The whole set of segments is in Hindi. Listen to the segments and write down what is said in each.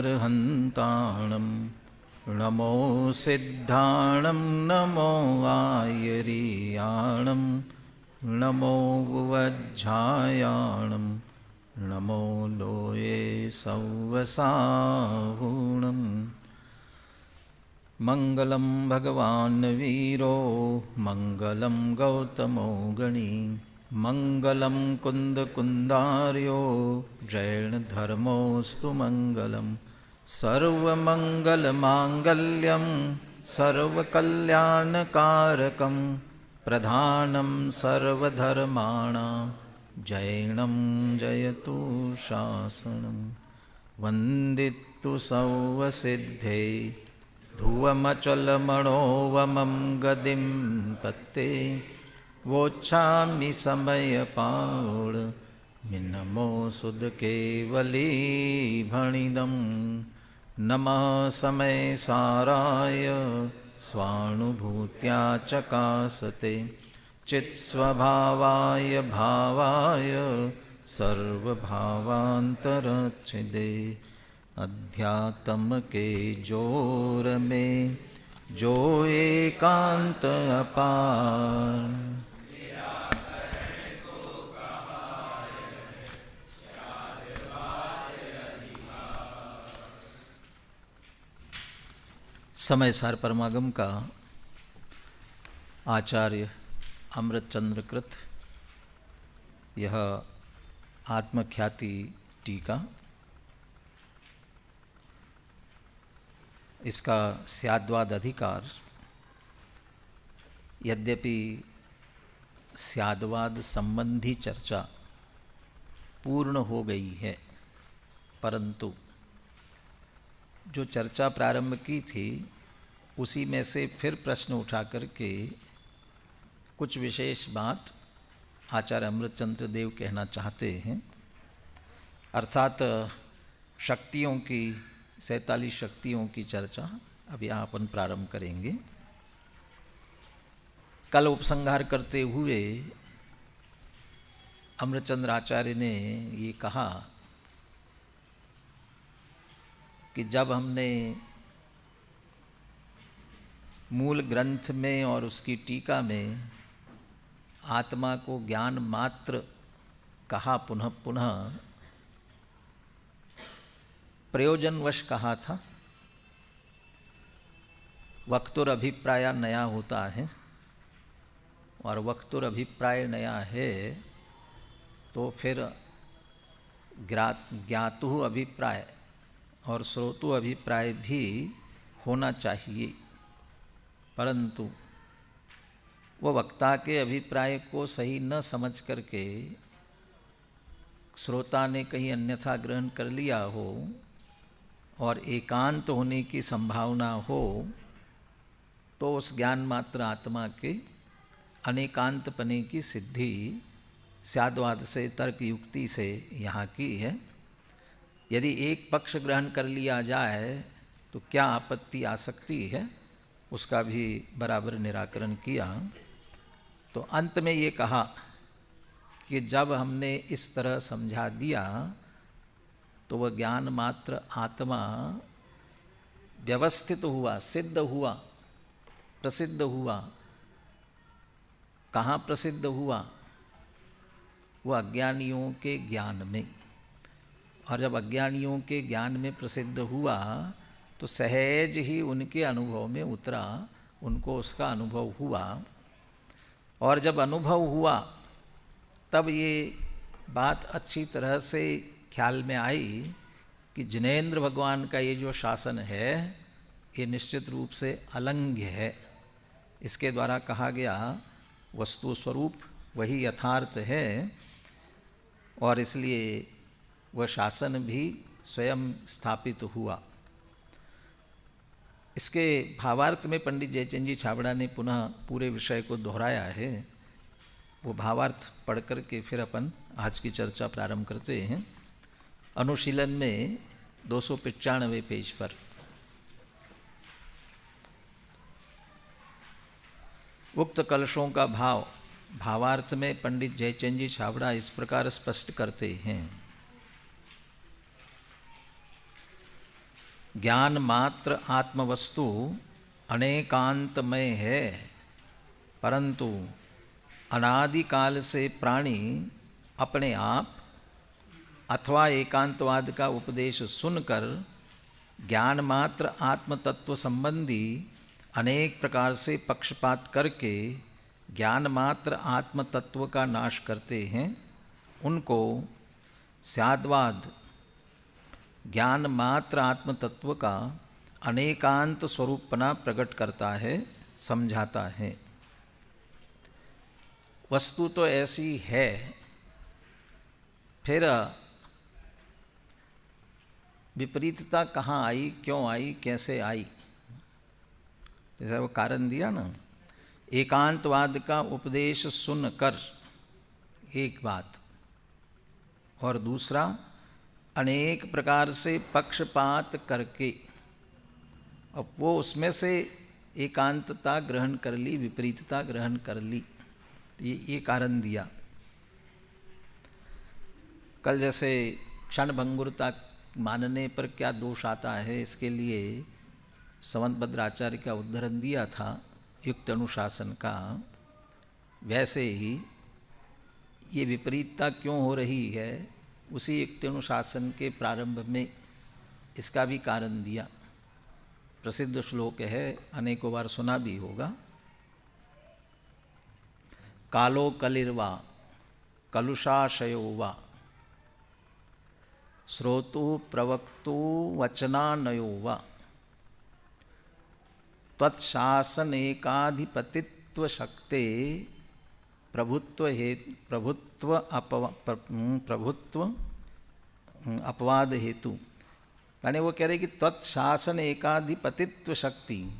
अमरहन्ताणं नमो सिद्धाणं नमो आयरीयाणं नमो वज्झायाणं नमो लोये सौवसाहुणं। मङ्गलं भगवान् वीरो मङ्गलं गौतमो गणी मङ्गलं कुन्दकुन्दार्यो जैनधर्मोऽस्तु मङ्गलं। सर्वमङ्गलमाङ्गल्यं सर्वकल्याणकारकं प्रधानं सर्वधर्माणां जैनं जयतु शासनं। वन्दितु सौवसिद्धे धुवमचलमणोवमं गदिं पत्ते वोच्छामि समयपाण मिनमो सुदकेवली भणिदं। नमः समय साराय स्वानुभूत्या चकासते चित्स्वभावाय भावाय सर्वभावान्तरच्छिदे। अध्यात्म के जोर में जो एकांत अपार समय सार परमागम का आचार्य अमृतचंद्र कृत यह आत्मख्याति टीका, इसका स्याद्वाद अधिकार, यद्यपि स्याद्वाद संबंधी चर्चा पूर्ण हो गई है, परंतु जो चर्चा प्रारंभ की थी उसी में से फिर प्रश्न उठा करके कुछ विशेष बात आचार्य अमृतचंद्र देव कहना चाहते हैं। अर्थात शक्तियों की 47 शक्तियों की चर्चा अब यहाँ अपन प्रारंभ करेंगे। कल उपसंहार करते हुए अमृतचंद्र आचार्य ने ये कहा कि जब हमने मूल ग्रंथ में और उसकी टीका में आत्मा को ज्ञान मात्र कहा, पुनः पुनः प्रयोजनवश कहा था। वक्तुर अभिप्राय नया होता है और वक्तुर अभिप्राय नया है तो फिर ज्ञातु अभिप्राय और श्रोतु अभिप्राय भी होना चाहिए, परंतु वो वक्ता के अभिप्राय को सही न समझ करके श्रोता ने कहीं अन्यथा ग्रहण कर लिया हो और एकांत होने की संभावना हो तो उस ज्ञान मात्र आत्मा के अनेकांत पने की सिद्धि स्याद्वाद से, तर्क युक्ति से यहाँ की है। यदि एक पक्ष ग्रहण कर लिया जाए तो क्या आपत्ति आ सकती है, उसका भी बराबर निराकरण किया। तो अंत में ये कहा कि जब हमने इस तरह समझा दिया तो वह ज्ञान मात्र आत्मा व्यवस्थित हुआ, सिद्ध हुआ, प्रसिद्ध हुआ। कहाँ प्रसिद्ध हुआ? वह अज्ञानियों के ज्ञान में। और जब अज्ञानियों के ज्ञान में प्रसिद्ध हुआ तो सहज ही उनके अनुभव में उतरा, उनको उसका अनुभव हुआ। और जब अनुभव हुआ तब ये बात अच्छी तरह से ख्याल में आई कि जिनेंद्र भगवान का ये जो शासन है ये निश्चित रूप से अलंघ्य है। इसके द्वारा कहा गया वस्तु स्वरूप वही यथार्थ है और इसलिए वह शासन भी स्वयं स्थापित हुआ। इसके भावार्थ में पंडित जयचंद जी छाबड़ा ने पुनः पूरे विषय को दोहराया है। वो भावार्थ पढ़ कर के फिर अपन आज की चर्चा प्रारंभ करते हैं। अनुशीलन में 295 पेज पर उक्त कलशों का भावार्थ में पंडित जयचंद जी छाबड़ा इस प्रकार स्पष्ट करते हैं। ज्ञान मात्र आत्मवस्तु अनेकांतमय है, परंतु अनादिकाल से प्राणी अपने आप अथवा एकांतवाद का उपदेश सुनकर ज्ञान मात्र आत्म तत्व संबंधी अनेक प्रकार से पक्षपात करके ज्ञान मात्र आत्म तत्व का नाश करते हैं। उनको स्याद्वाद ज्ञान मात्र आत्म तत्व का अनेकांत स्वरूपना प्रकट करता है, समझाता है। वस्तु तो ऐसी है, फिर विपरीतता कहाँ आई, क्यों आई, कैसे आई, जैसा वो कारण दिया ना, एकांतवाद का उपदेश सुनकर एक बात, और दूसरा अनेक प्रकार से पक्षपात करके, अब वो उसमें से एकांतता ग्रहण कर ली, विपरीतता ग्रहण कर ली, ये कारण दिया। कल जैसे क्षणभंगुरता मानने पर क्या दोष आता है, इसके लिए समंतभद्र आचार्य का उद्धरण दिया था युक्त अनुशासन का। वैसे ही ये विपरीतता क्यों हो रही है, उसी युक्त अनुशासन के प्रारंभ में इसका भी कारण दिया। प्रसिद्ध श्लोक है, अनेकों बार सुना भी होगा। कालो कलिर्वा कलुषाशयो वा श्रोतु प्रवक्तु वचनानयो वा त्वत्शासनेकाधिपतित्व शक्ते प्रभुत्व अपवाद हेतु। यानी वो कह रहे कि तत्शासन एकाधिपतित्व शक्ति,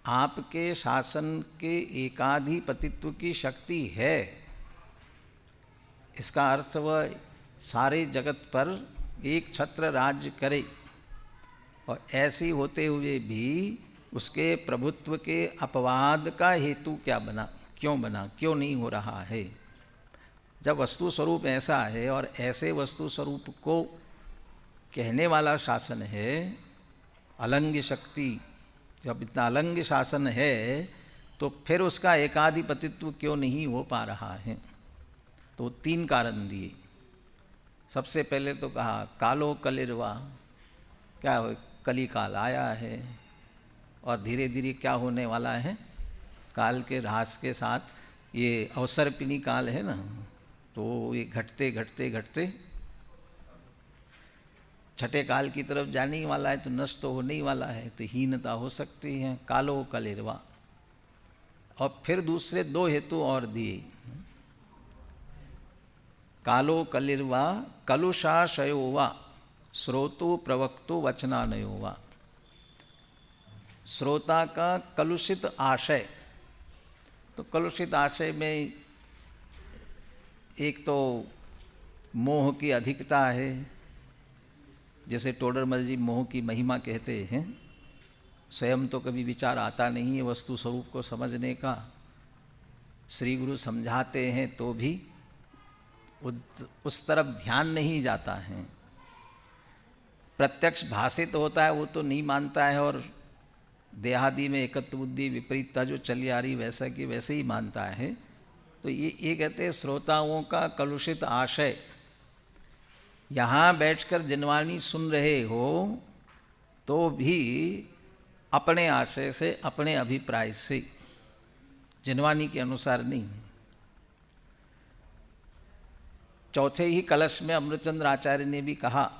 आपके शासन के एकाधिपतित्व की शक्ति है। इसका अर्थ वह सारे जगत पर एक छत्र राज्य करे, और ऐसी होते हुए भी उसके प्रभुत्व के अपवाद का हेतु क्या बना, क्यों बना, क्यों नहीं हो रहा है। जब वस्तु स्वरूप ऐसा है और ऐसे वस्तु स्वरूप को कहने वाला शासन है, अलंग शक्ति, जब इतना अलंग शासन है तो फिर उसका एकाधिपतित्व क्यों नहीं हो पा रहा है। तो 3 कारण दिए। सबसे पहले तो कहा कालो कलिर्वा, क्या हो, कली काल आया है और धीरे धीरे क्या होने वाला है, काल के ह्रास के साथ ये अवसर्पिणी काल है ना, तो ये घटते घटते घटते छठे काल की तरफ जाने वाला है, तो नष्ट तो होने ही वाला है, तो हीनता हो सकती है। कालो कलिर्वा। और फिर दूसरे 2 हेतु और दिए। कालो कलिर्वा कलुषाशयो वा श्रोतु प्रवक्तु वचनानयो वा। श्रोता का कलुषित आशय, तो कलुषित आशय में एक तो मोह की अधिकता है, जैसे टोडरमल जी मोह की महिमा कहते हैं। स्वयं तो कभी विचार आता नहीं है वस्तु स्वरूप को समझने का, श्री गुरु समझाते हैं तो भी उस तरफ ध्यान नहीं जाता है। प्रत्यक्ष भाषित होता है वो तो नहीं मानता है, और देहादि में एकत्व बुद्धि विपरीतता जो चली आ रही वैसा कि वैसे ही मानता है। तो ये कहते हैं श्रोताओं का कलुषित आशय। यहाँ बैठकर जिनवाणी सुन रहे हो तो भी अपने आशय से, अपने अभिप्राय से, जिनवाणी के अनुसार नहीं। चौथे ही कलश में अमृतचंद्र आचार्य ने भी कहा,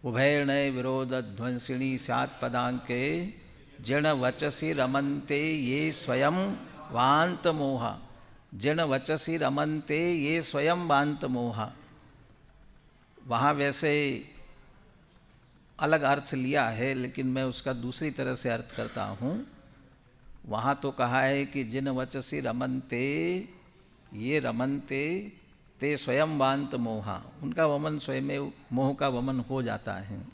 उभयर्णय विरोध ध्वंसिणी स्यात् पदांके जिण वचसी रमन्ते ये स्वयं वांत मोहा। जिण वचसी रमन्ते ये स्वयं वांत मोहा। वहाँ वैसे अलग अर्थ लिया है, लेकिन मैं उसका दूसरी तरह से अर्थ करता हूँ। वहाँ तो कहा है कि जिन वचसी रमन्ते ये रमन्ते ते स्वयं वांत मोहा। उनका वमन स्वयं मोह का वमन हो जाता है।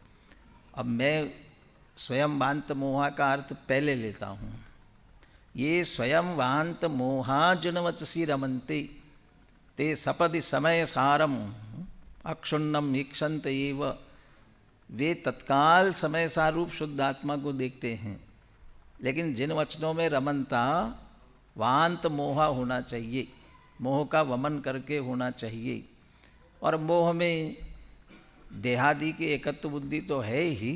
अब मैं स्वयं वांत मोहा का अर्थ पहले लेता हूँ। ये स्वयं वांत मोहा जिन वचसी रमन्ते ते सपदि समय सारम अक्षुण्णम ईक्षन्त एव वे तत्काल समय सारूप शुद्ध आत्मा को देखते हैं, लेकिन जिन वचनों में रमनता वांत मोहा होना चाहिए, मोह का वमन करके होना चाहिए। और मोह में देहादि की एकत्व बुद्धि तो है ही,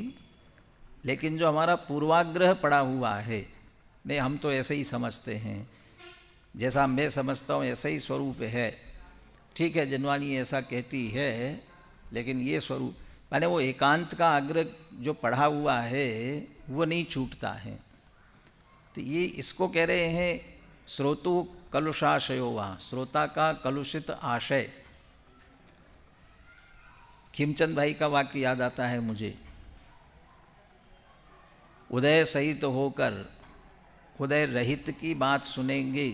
लेकिन जो हमारा पूर्वाग्रह पड़ा हुआ है, नहीं हम तो ऐसे ही समझते हैं, जैसा मैं समझता हूँ ऐसा ही स्वरूप है, ठीक है जिनवानी ऐसा कहती है, लेकिन ये स्वरूप माने वो एकांत का आग्रह जो पढ़ा हुआ है वो नहीं छूटता है। तो ये इसको कह रहे हैं श्रोतु कलुषाशयो वा, श्रोता का कलुषित आशय। खिमचंद भाई का वाक्य याद आता है मुझे, उदय सहित होकर उदय रहित की बात सुनेंगे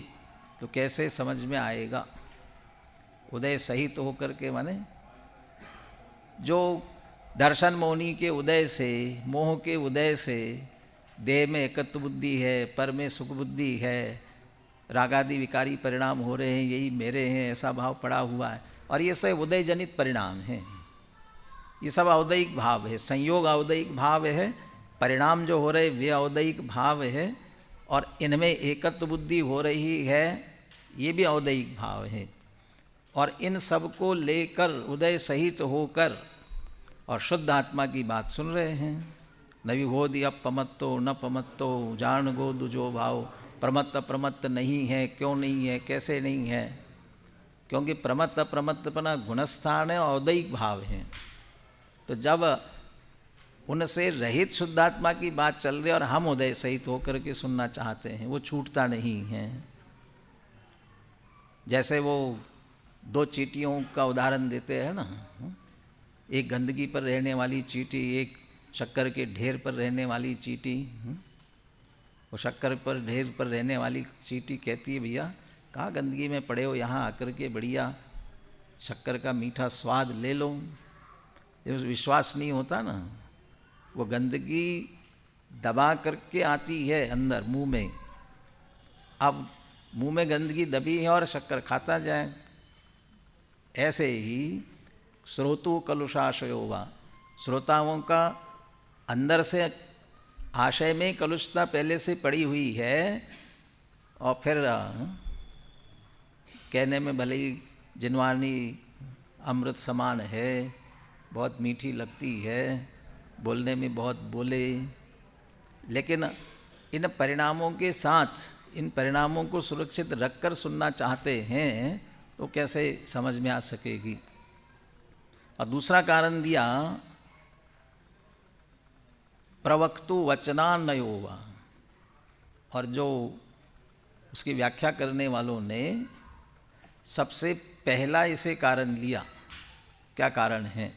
तो कैसे समझ में आएगा। उदय सहित होकर के माने जो दर्शन मोहनी के उदय से, मोह के उदय से देह में एकत्व बुद्धि है, पर में सुख बुद्धि है, रागादि विकारी परिणाम हो रहे हैं, यही मेरे हैं ऐसा भाव पड़ा हुआ है, और ये सब उदय जनित परिणाम हैं। ये सब औदयिक भाव है, संयोग औदयिक भाव है, परिणाम जो हो रहे वे औदयिक भाव है, और इनमें एकत्व बुद्धि हो रही है ये भी औदयिक भाव है। और इन सब को लेकर उदय सहित होकर और शुद्ध आत्मा की बात सुन रहे हैं। नवी होदि अब पमत्तो न पमत्तो जान गो दुजो भाव, प्रमत्त प्रमत्त नहीं है, क्यों नहीं है, कैसे नहीं है, क्योंकि प्रमत्त प्रमत्तपना गुणस्थान है, औदयिक भाव है। तो जब उनसे रहित शुद्धात्मा की बात चल रही है और हम उदय सहित होकर के सुनना चाहते हैं, वो छूटता नहीं है। जैसे वो दो चींटियों का उदाहरण देते हैं ना, एक गंदगी पर रहने वाली चींटी, एक शक्कर के ढेर पर रहने वाली चींटी। वो शक्कर पर ढेर पर रहने वाली चींटी कहती है भैया कहाँ गंदगी में पड़े हो, यहाँ आकर के बढ़िया शक्कर का मीठा स्वाद ले लो। जब विश्वास नहीं होता ना, वो गंदगी दबा करके आती है अंदर मुंह में, अब मुंह में गंदगी दबी है और शक्कर खाता जाए। ऐसे ही श्रोतु कलुषाशयो वा, श्रोताओं का अंदर से आशय में कलुषता पहले से पड़ी हुई है, और फिर कहने में भले ही जिनवानी अमृत समान है, बहुत मीठी लगती है, बोलने में बहुत बोले, लेकिन इन परिणामों के साथ इन परिणामों को सुरक्षित रखकर सुनना चाहते हैं तो कैसे समझ में आ सकेगी। और दूसरा कारण दिया प्रवक्तु वचनान्वयो वा, और जो उसकी व्याख्या करने वालों ने सबसे पहला इसे कारण लिया, क्या कारण है,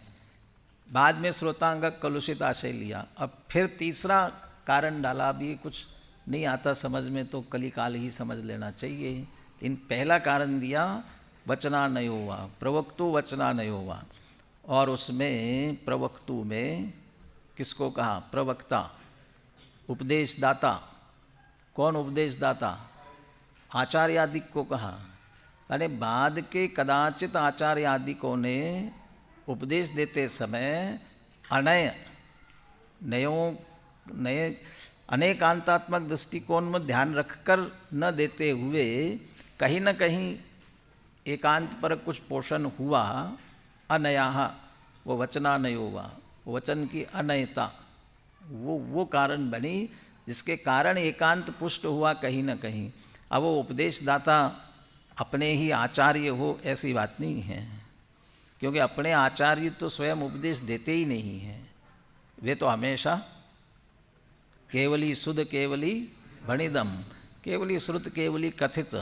बाद में श्रोतांग कलुषित आशय लिया, अब फिर तीसरा कारण डाला। भी कुछ नहीं आता समझ में तो कलिकाल ही समझ लेना चाहिए। इन पहला कारण दिया वचनानयो वा, प्रवक्तु वचनानयो वा, और उसमें प्रवक्तु में किसको कहा, प्रवक्ता, उपदेशदाता। कौन उपदेशदाता, आचार्यादिक को कहा। अरे बाद के कदाचित आचार्यादिकों ने उपदेश देते समय नए अनेकांतात्मक दृष्टिकोण में ध्यान रखकर न देते हुए कहीं न कहीं एकांत पर कुछ पोषण हुआ, अनया, वो वचनानयो हुआ, वचन की अनयता, वो कारण बनी जिसके कारण एकांत पुष्ट हुआ कहीं न कहीं। अब वो उपदेशदाता अपने ही आचार्य हो ऐसी बात नहीं है, क्योंकि अपने आचार्य तो स्वयं उपदेश देते ही नहीं हैं। वे तो हमेशा केवली सुध केवली भणिदम, केवली श्रुत केवली कथित,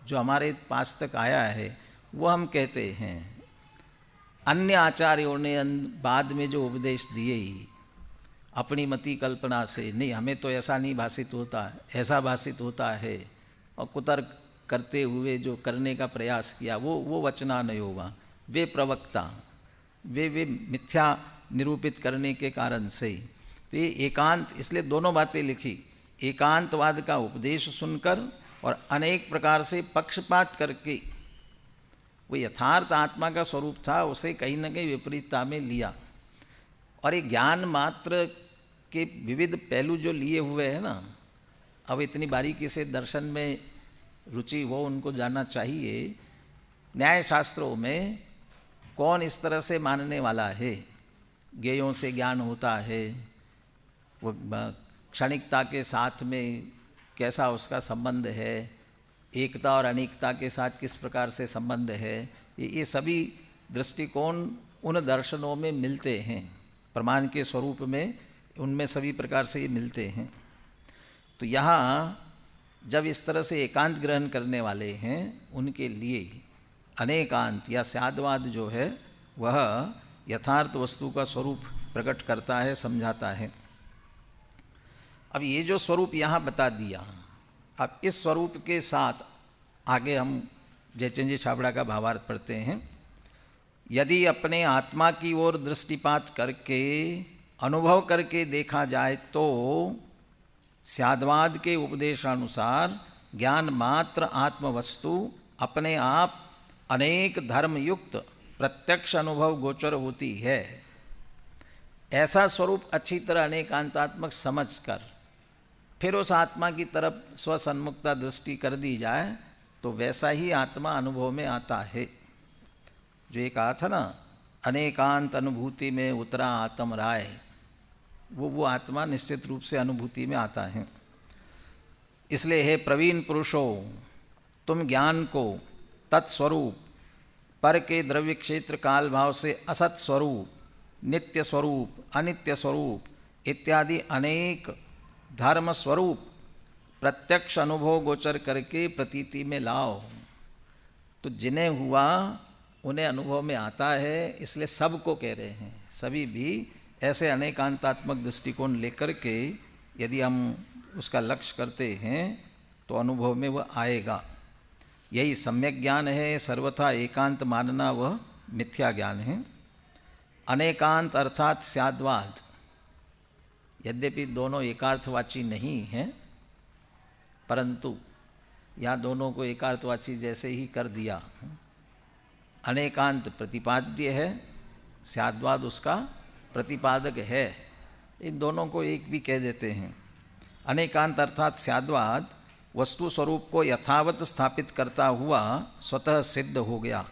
जो हमारे पास तक आया है वो हम कहते हैं। अन्य आचार्यों ने बाद में जो उपदेश दिए ही अपनी मति कल्पना से, नहीं हमें तो ऐसा नहीं भाषित होता, ऐसा भाषित होता है, और कुतर्क करते हुए जो करने का प्रयास किया वो वचनानयो हुआ। वे प्रवक्ता, वे मिथ्या निरूपित करने के कारण से। तो ये एकांत, इसलिए दोनों बातें लिखी, एकांतवाद का उपदेश सुनकर और अनेक प्रकार से पक्षपात करके वो यथार्थ आत्मा का स्वरूप था उसे कहीं न कहीं विपरीतता में लिया। और ये ज्ञान मात्र के विविध पहलू जो लिए हुए हैं ना, अब इतनी बारीकी से दर्शन में रुचि वो उनको जानना चाहिए। न्याय शास्त्रों में कौन इस तरह से मानने वाला है, ज्ञेयों से ज्ञान होता है, वो क्षणिकता के साथ में कैसा उसका संबंध है, एकता और अनेकता के साथ किस प्रकार से संबंध है, ये सभी दृष्टिकोण उन दर्शनों में मिलते हैं, प्रमाण के स्वरूप में उनमें सभी प्रकार से ये मिलते हैं। तो यहाँ जब इस तरह से एकांत ग्रहण करने वाले हैं उनके लिए अनेकांत या स्याद्वाद जो है वह यथार्थ वस्तु का स्वरूप प्रकट करता है, समझाता है। अब ये जो स्वरूप यहाँ बता दिया, अब इस स्वरूप के साथ आगे हम जयचंद जी छाबड़ा का भावार्थ पढ़ते हैं। यदि अपने आत्मा की ओर दृष्टिपात करके अनुभव करके देखा जाए तो स्याद्वाद के उपदेशानुसार ज्ञान मात्र आत्मवस्तु अपने आप अनेक धर्मयुक्त प्रत्यक्ष अनुभव गोचर होती है। ऐसा स्वरूप अच्छी तरह अनेकांतात्मक समझकर फिर उस आत्मा की तरफ स्वसन्मुखता दृष्टि कर दी जाए तो वैसा ही आत्मा अनुभव में आता है। जो ये कहा था ना, अनेकांत अनुभूति में उतरा आत्म राय, वो आत्मा निश्चित रूप से अनुभूति में आता है। इसलिए हे प्रवीण पुरुषों, तुम ज्ञान को तत्स्वरूप, पर के द्रव्य क्षेत्र काल भाव से असत स्वरूप, नित्य स्वरूप, अनित्य स्वरूप इत्यादि अनेक धर्म स्वरूप प्रत्यक्ष अनुभव गोचर करके प्रतीति में लाओ। तो जिन्हें हुआ उन्हें अनुभव में आता है, इसलिए सबको कह रहे हैं, सभी भी ऐसे अनेकांतात्मक दृष्टिकोण लेकर के यदि हम उसका लक्ष्य करते हैं तो अनुभव में वह आएगा। यही सम्यक ज्ञान है, सर्वथा एकांत मानना वह मिथ्या ज्ञान है। अनेकांत अर्थात स्याद्वाद, यद्यपि दोनों एकार्थवाची नहीं हैं, परंतु यहाँ दोनों को एकार्थवाची जैसे ही कर दिया। अनेकांत प्रतिपाद्य है, स्याद्वाद उसका प्रतिपादक है, इन दोनों को एक भी कह देते हैं। अनेकांत अर्थात स्याद्वाद वस्तु स्वरूप को यथावत स्थापित करता हुआ स्वतः सिद्ध हो गया।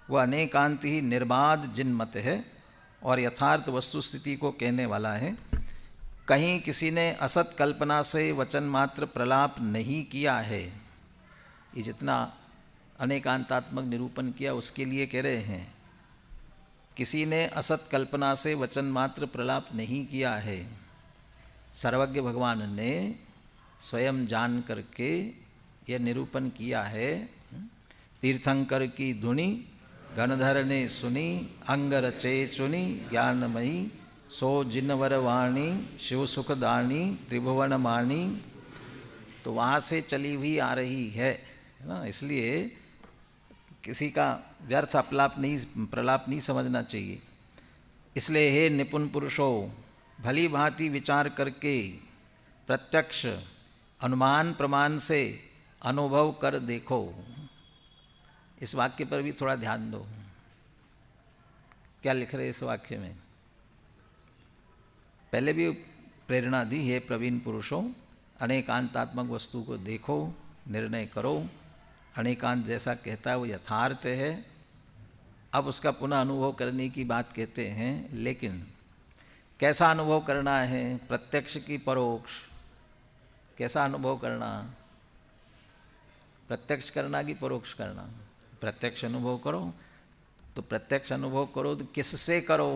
वह अनेकांत ही निर्बाध जिनमत है और यथार्थ वस्तु स्थिति को कहने वाला है। कहीं किसी ने असत कल्पना से वचन मात्र प्रलाप नहीं किया है। ये जितना अनेकांतात्मक निरूपण किया उसके लिए कह रहे हैं, किसी ने असत कल्पना से वचन मात्र प्रलाप नहीं किया है। सर्वज्ञ भगवान ने स्वयं जान करके यह निरूपण किया है। तीर्थंकर की धुनी गणधर ने सुनी, अंग रचे चुनी ज्ञानमयी, सो जिनवर वाणी शिव सुखदानी त्रिभुवन मानी। तो वहाँ से चली हुई आ रही है ना, इसलिए किसी का व्यर्थ प्रलाप नहीं समझना चाहिए। इसलिए हे निपुण पुरुषों, भली भांति विचार करके प्रत्यक्ष अनुमान प्रमाण से अनुभव कर देखो। इस वाक्य पर भी थोड़ा ध्यान दो, क्या लिख रहे इस वाक्य में। पहले भी प्रेरणा दी है, प्रवीण पुरुषों अनेकांतात्मक वस्तु को देखो, निर्णय करो। अनेकांत जैसा कहता है वो यथार्थ है। अब उसका पुनः अनुभव करने की बात कहते हैं, लेकिन कैसा अनुभव करना है, प्रत्यक्ष की परोक्ष, कैसा अनुभव करना, प्रत्यक्ष करना कि परोक्ष करना। प्रत्यक्ष अनुभव करो, तो प्रत्यक्ष अनुभव करो तो किससे करो।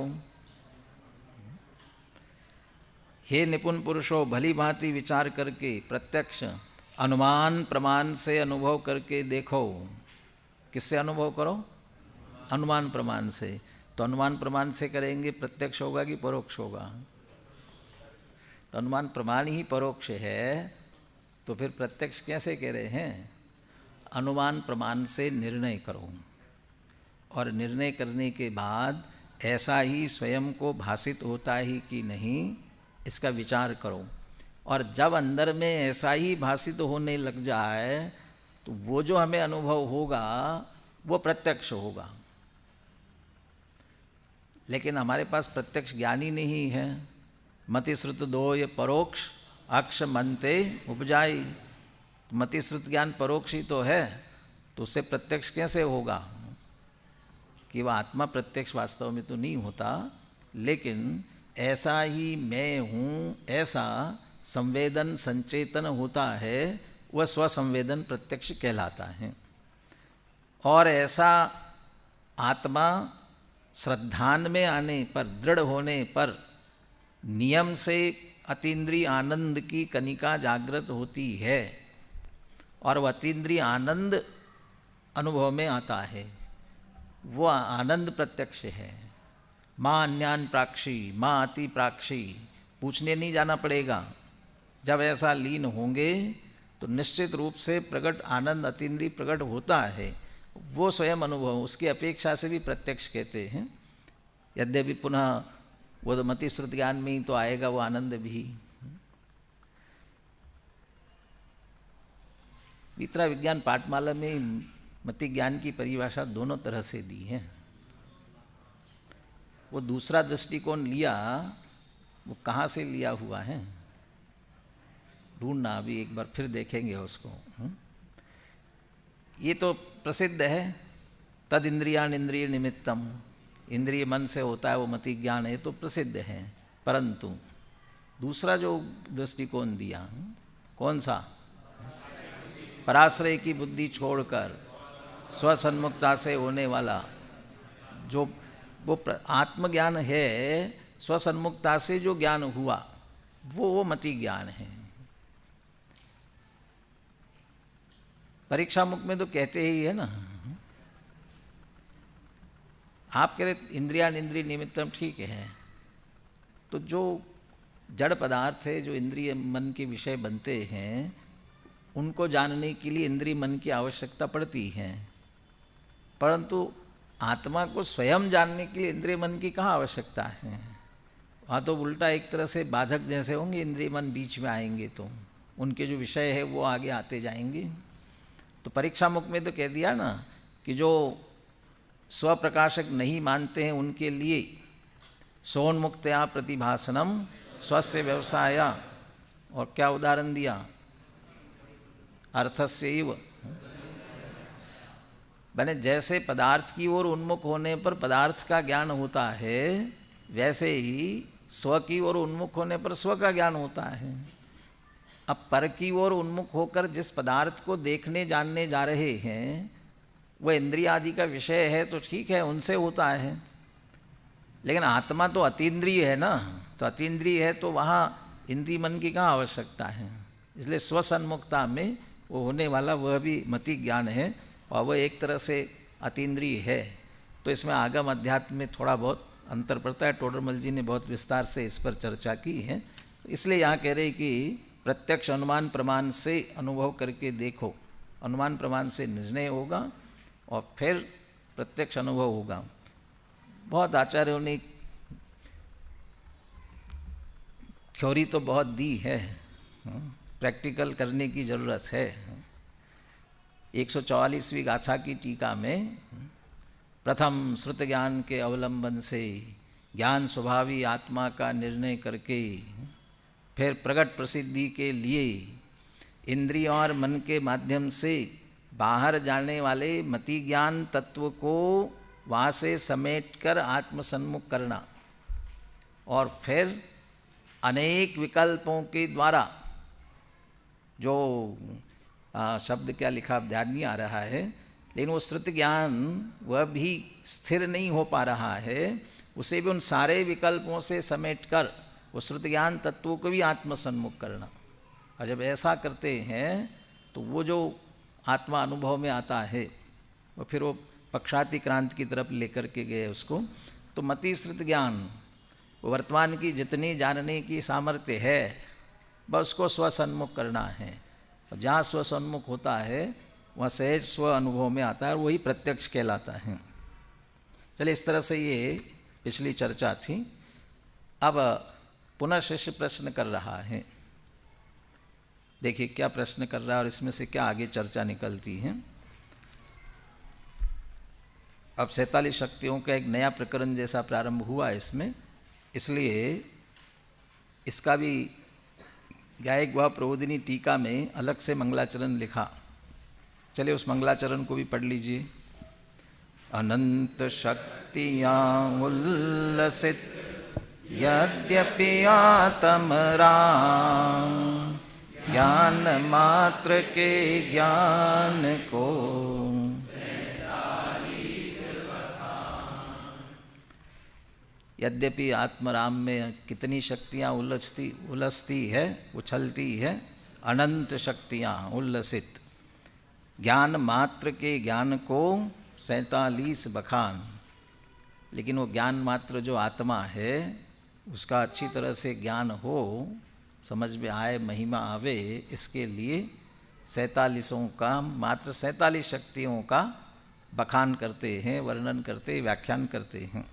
हे निपुण पुरुषों, भली भांति विचार करके प्रत्यक्ष अनुमान प्रमाण से अनुभव करके देखो। किससे अनुभव करो, अनुमान प्रमाण से। तो अनुमान प्रमाण से करेंगे, प्रत्यक्ष होगा कि परोक्ष होगा। तो अनुमान प्रमाण ही परोक्ष है, तो फिर प्रत्यक्ष कैसे कह रहे हैं। अनुमान प्रमाण से निर्णय करो, और निर्णय करने के बाद ऐसा ही स्वयं को भासित होता ही कि नहीं, इसका विचार करो। और जब अंदर में ऐसा ही भासित होने लग जाए तो वो जो हमें अनुभव होगा वो प्रत्यक्ष होगा। लेकिन हमारे पास प्रत्यक्ष ज्ञान ही नहीं है। मति श्रुत दो ये परोक्ष अक्ष मनते उपजाई। मति श्रुत ज्ञान परोक्ष ही तो है, तो उससे प्रत्यक्ष कैसे होगा? कि वह आत्मा प्रत्यक्ष वास्तव में तो नहीं होता, लेकिन ऐसा ही मैं हूँ ऐसा संवेदन संचेतन होता है, वह स्वसंवेदन प्रत्यक्ष कहलाता है। और ऐसा आत्मा श्रद्धान में आने पर, दृढ़ होने पर नियम से अतीन्द्रिय आनंद की कनिका जागृत होती है और वह अतीन्द्रिय आनंद अनुभव में आता है। वह आनंद प्रत्यक्ष है। माँ अन्यान प्राक्षी, माँ अति प्राक्षी, पूछने नहीं जाना पड़ेगा। जब ऐसा लीन होंगे तो निश्चित रूप से प्रकट आनंद अतीन्द्रिय प्रकट होता है। वो स्वयं अनुभव उसकी अपेक्षा से भी प्रत्यक्ष कहते हैं। यद्यपि पुनः वो तो मति श्रुत ज्ञान में ही तो आएगा वो आनंद भी। वितरा विज्ञान पाठमाला में मति ज्ञान की परिभाषा दोनों तरह से दी है। वो दूसरा दृष्टिकोण लिया, वो कहाँ से लिया हुआ है ढूंढना, अभी एक बार फिर देखेंगे उसको। ये तो प्रसिद्ध है, तद इंद्रियान इंद्रिय निमित्तम, इंद्रिय मन से होता है वो मति ज्ञान है, तो प्रसिद्ध है। परंतु दूसरा जो दृष्टिकोण दिया, कौन सा? पराश्रय की बुद्धि छोड़कर स्वसन्मुखता से होने वाला जो वो आत्मज्ञान है, स्वसन्मुखता से जो ज्ञान हुआ वो मति ज्ञान है। परीक्षा मुख में तो कहते ही है ना, आप कह रहे इंद्रियान इंद्रिय निमित्तम, ठीक है। तो जो जड़ पदार्थ है, जो इंद्रिय मन के विषय बनते हैं, उनको जानने के लिए इंद्रिय मन की आवश्यकता पड़ती है। परंतु आत्मा को स्वयं जानने के लिए इंद्रिय मन की कहाँ आवश्यकता है? वहाँ तो उल्टा एक तरह से बाधक जैसे होंगे, इंद्रिय मन बीच में आएंगे तो उनके जो विषय है वो आगे आते जाएंगे। तो परीक्षा मुख में तो कह दिया ना कि जो स्वप्रकाशक नहीं मानते हैं उनके लिए सोन्मुक्तया प्रतिभासनम स्वस्य व्यवसाय, और क्या उदाहरण दिया? अर्थस्यैव। बने जैसे पदार्थ की ओर उन्मुख होने पर पदार्थ का ज्ञान होता है, वैसे ही स्व की ओर उन्मुख होने पर स्व का ज्ञान होता है। अब पर की ओर उन्मुख होकर जिस पदार्थ को देखने जानने जा रहे हैं वह इंद्रिय आदि का विषय है तो ठीक है, उनसे होता है। लेकिन आत्मा तो अतीन्द्रिय है ना, तो अतीन्द्रिय है तो वहाँ इंद्रिय मन की कहाँ आवश्यकता है? इसलिए स्वसन्मुखता में वो होने वाला वह भी मति ज्ञान है और वह एक तरह से अतीन्द्रिय है। तो इसमें आगम अध्यात्म में थोड़ा बहुत अंतर पड़ता है। टोडरमल जी ने बहुत विस्तार से इस पर चर्चा की है। इसलिए यहाँ कह रहे कि प्रत्यक्ष अनुमान प्रमाण से अनुभव करके देखो, अनुमान प्रमाण से निर्णय होगा और फिर प्रत्यक्ष अनुभव होगा। बहुत आचार्यों ने थ्योरी तो बहुत दी है, प्रैक्टिकल करने की ज़रूरत है। 144वीं गाथा की टीका में प्रथम श्रुत ज्ञान के अवलंबन से ज्ञान स्वभावी आत्मा का निर्णय करके फिर प्रकट प्रसिद्धि के लिए इंद्रिय और मन के माध्यम से बाहर जाने वाले मति ज्ञान तत्व को वहाँ से समेटकर आत्मसन्मुख करना, और फिर अनेक विकल्पों के द्वारा जो शब्द क्या लिखा ध्यान नहीं आ रहा है, लेकिन वो श्रुत ज्ञान वह भी स्थिर नहीं हो पा रहा है, उसे भी उन सारे विकल्पों से समेटकर वो श्रुत ज्ञान तत्वों को भी आत्मसन्मुख करना। और जब ऐसा करते हैं तो वो जो आत्मा अनुभव में आता है और फिर वो पक्षाति क्रांति की तरफ लेकर के गए उसको। तो मति श्रुत ज्ञान वर्तमान की जितनी जानने की सामर्थ्य है बस उसको स्वसन्मुख करना है, और जहाँ स्वसन्मुख होता है वहाँ सहज स्व अनुभव में आता है, वही प्रत्यक्ष कहलाता है। चलिए, इस तरह से ये पिछली चर्चा थी। अब पुनः शिष्य प्रश्न कर रहा है, देखिए क्या प्रश्न कर रहा है और इसमें से क्या आगे चर्चा निकलती है। अब 47 शक्तियों का एक नया प्रकरण जैसा प्रारंभ हुआ इसमें, इसलिए इसका भी गायक व प्रबोधिनी टीका में अलग से मंगलाचरण लिखा। चलिए उस मंगलाचरण को भी पढ़ लीजिए। अनंत शक्तियाँ उल्लसित यद्यपि आत्मराम, ज्ञान मात्र के ज्ञान को यद्यपि आत्मराम में कितनी शक्तियाँ उलसती है, उछलती है, अनंत शक्तियाँ उल्लसित, ज्ञान मात्र के ज्ञान को 47 बखान। लेकिन वो ज्ञान मात्र जो आत्मा है उसका अच्छी तरह से ज्ञान हो, समझ में आए, महिमा आवे, इसके लिए 47 का, मात्र 47 शक्तियों का बखान करते हैं, वर्णन करते, व्याख्यान करते हैं।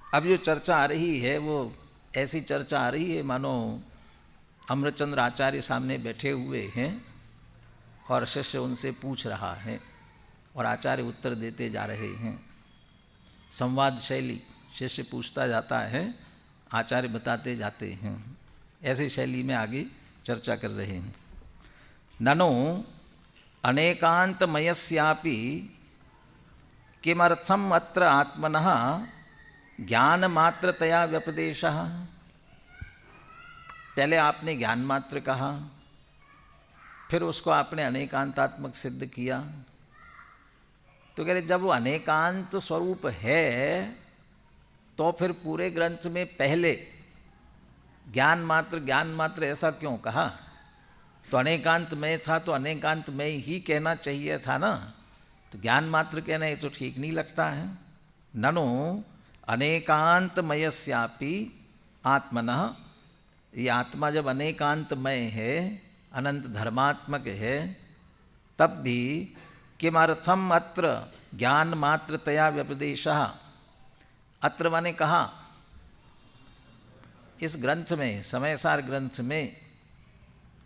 अब जो चर्चा आ रही है वो ऐसी चर्चा आ रही है मानो अमृतचंद्र आचार्य सामने बैठे हुए हैं और शिष्य उनसे पूछ रहा है और आचार्य उत्तर देते जा रहे हैं। संवाद शैली, शिष्य पूछता जाता है, आचार्य बताते जाते हैं। ऐसी शैली में आगे चर्चा कर रहे हैं। ननु अनेकांतमयस्यापि किमर्थम अत्र आत्मनः ज्ञान मात्रतया व्यपदेशः। पहले आपने ज्ञान मात्र कहा, फिर उसको आपने अनेकांतात्मक सिद्ध किया। तो कह रहे जब वो अनेकांत स्वरूप है तो फिर पूरे ग्रंथ में पहले ज्ञान मात्र ऐसा क्यों कहा? तो अनेकांत में था तो अनेकांत में ही कहना चाहिए था ना। तो ज्ञान मात्र कहना ये तो ठीक नहीं लगता है। ननु अनेकांतमयस्यापि आत्मनः, ये आत्मा जब अनेकांतमय है, अनंत धर्मात्मक है, तब भी किमर्थम अत्र ज्ञान मात्रतया व्यपदेशः। अत्र माने कहा, इस ग्रंथ में, समयसार ग्रंथ में,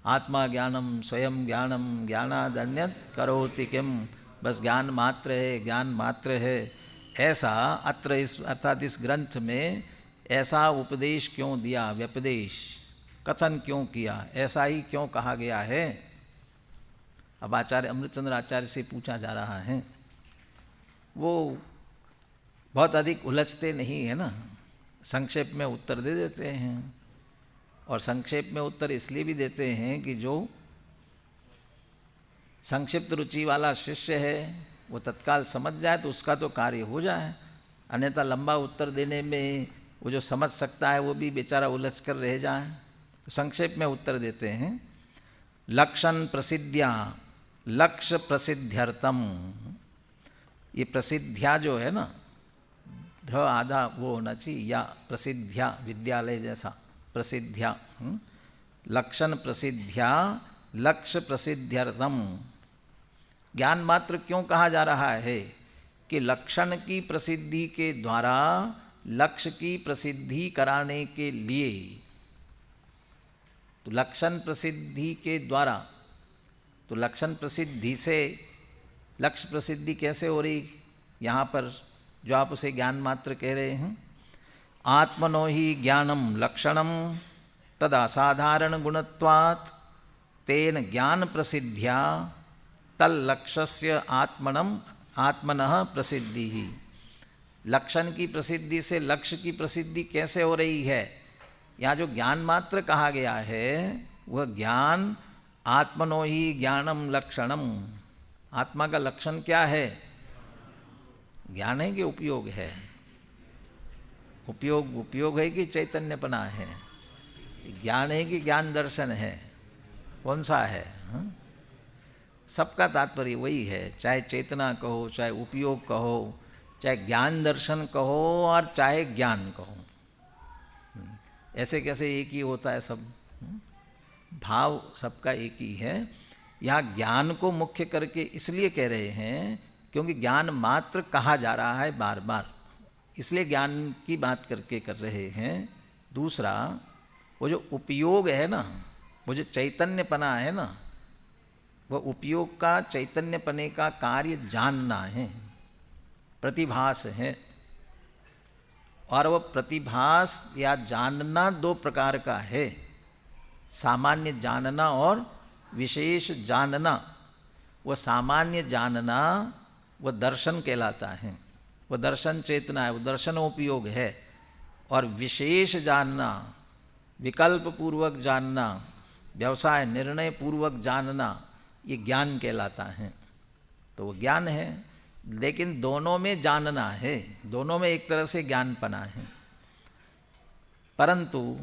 आत्मा ज्ञानम स्वयं ज्ञानम ज्ञानादन्यत् करोति किम, बस ज्ञान मात्र है, ज्ञान मात्र है, ऐसा अत्र इस अर्थात इस ग्रंथ में ऐसा उपदेश क्यों दिया, व्यपदेश कथन क्यों किया, ऐसा ही क्यों कहा गया है? अब आचार्य अमृतचंद्र आचार्य से पूछा जा रहा है। वो बहुत अधिक उलझते नहीं है ना, संक्षेप में उत्तर दे देते हैं। और संक्षेप में उत्तर इसलिए भी देते हैं कि जो संक्षिप्त रुचि वाला शिष्य है वो तत्काल समझ जाए तो उसका तो कार्य हो जाए, अन्यथा लंबा उत्तर देने में वो जो समझ सकता है वो भी बेचारा उलझ कर रह जाए। तो संक्षेप में उत्तर देते हैं। लक्षण प्रसिद्ध्या लक्ष्य प्रसिद्ध्यर्थम, ये प्रसिद्ध्या जो है ना, ध आधा वो होना चाहिए, या प्रसिद्ध्या विद्यालय जैसा प्रसिद्ध्या, लक्षण प्रसिद्ध्या लक्ष्य प्रसिद्ध्यर्थम। ज्ञान मात्र क्यों कहा जा रहा है? कि लक्षण की प्रसिद्धि के द्वारा लक्ष्य की प्रसिद्धि कराने के लिए। तो लक्षण प्रसिद्धि के द्वारा, तो लक्षण प्रसिद्धि से लक्ष्य प्रसिद्धि कैसे हो रही? यहाँ पर जो आप उसे ज्ञान मात्र कह रहे हैं, आत्मनो ही ज्ञानम लक्षणम तद असाधारण गुणत्वात् तेन ज्ञान प्रसिद्ध्या तल्लक्ष्यस्य आत्मनः प्रसिद्धि ही। लक्षण की प्रसिद्धि से लक्ष्य की प्रसिद्धि कैसे हो रही है? यहाँ जो ज्ञान मात्र कहा गया है वह ज्ञान आत्मनो ही ज्ञानम लक्षणम। आत्मा का लक्षण क्या है? ज्ञान है कि उपयोग है? उपयोग है कि चैतन्यपना है? ज्ञान है कि ज्ञान दर्शन है? कौन सा है? सबका तात्पर्य वही है, चाहे चेतना कहो, चाहे उपयोग कहो, चाहे ज्ञान दर्शन कहो और चाहे ज्ञान कहो। ऐसे कैसे एक ही होता है सब? भाव सबका एक ही है। यहाँ ज्ञान को मुख्य करके इसलिए कह रहे हैं क्योंकि ज्ञान मात्र कहा जा रहा है बार बार, इसलिए ज्ञान की बात करके कर रहे हैं। दूसरा, वो जो उपयोग है ना, वो जो चैतन्यपना है ना, वह उपयोग का चैतन्यपने का कार्य जानना है, प्रतिभास है। और वह प्रतिभास या जानना दो प्रकार का है, सामान्य जानना और विशेष जानना। वह सामान्य जानना वह दर्शन कहलाता है, वह दर्शन चेतना है, वह दर्शनोपयोग है। और विशेष जानना, विकल्प पूर्वक जानना, व्यवसाय निर्णय पूर्वक जानना, ये ज्ञान कहलाता है। तो वो ज्ञान है, लेकिन दोनों में जानना है, दोनों में एक तरह से ज्ञानपना है। परंतु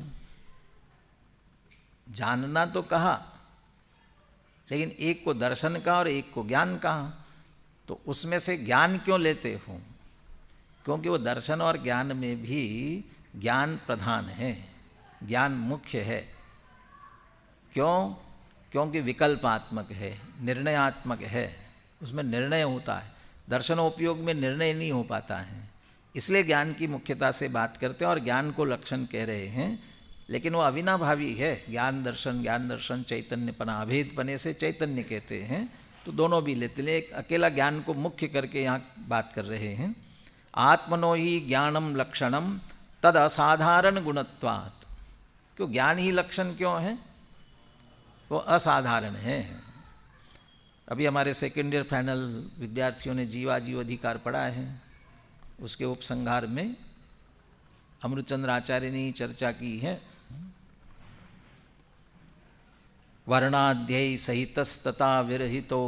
जानना तो कहा, लेकिन एक को दर्शन कहा और एक को ज्ञान कहा। तो उसमें से ज्ञान क्यों लेते हो? क्योंकि वो दर्शन और ज्ञान में भी ज्ञान प्रधान है, ज्ञान मुख्य है। क्यों? क्योंकि विकल्पात्मक है, निर्णयात्मक है, उसमें निर्णय होता है। दर्शनोपयोग में निर्णय नहीं हो पाता है, इसलिए ज्ञान की मुख्यता से बात करते हैं और ज्ञान को लक्षण कह रहे हैं। लेकिन वो अविनाभावी है। ज्ञान दर्शन चैतन्यपना, अभेदपने से चैतन्य कहते हैं, तो दोनों भी लेते हैं। एक अकेला ज्ञान को मुख्य करके यहाँ बात कर रहे हैं। आत्मनो ही ज्ञानम लक्षणम तद असाधारण गुणत्वात्। क्यों ज्ञान ही लक्षण क्यों है? वो असाधारण है। अभी हमारे सेकेंड ईयर फाइनल विद्यार्थियों ने जीवाजीव अधिकार पढ़ा है, उसके उपसंहार में अमृतचंद्र आचार्य ने चर्चा की है। वर्णाध्यायी सहितस्तता विरहितो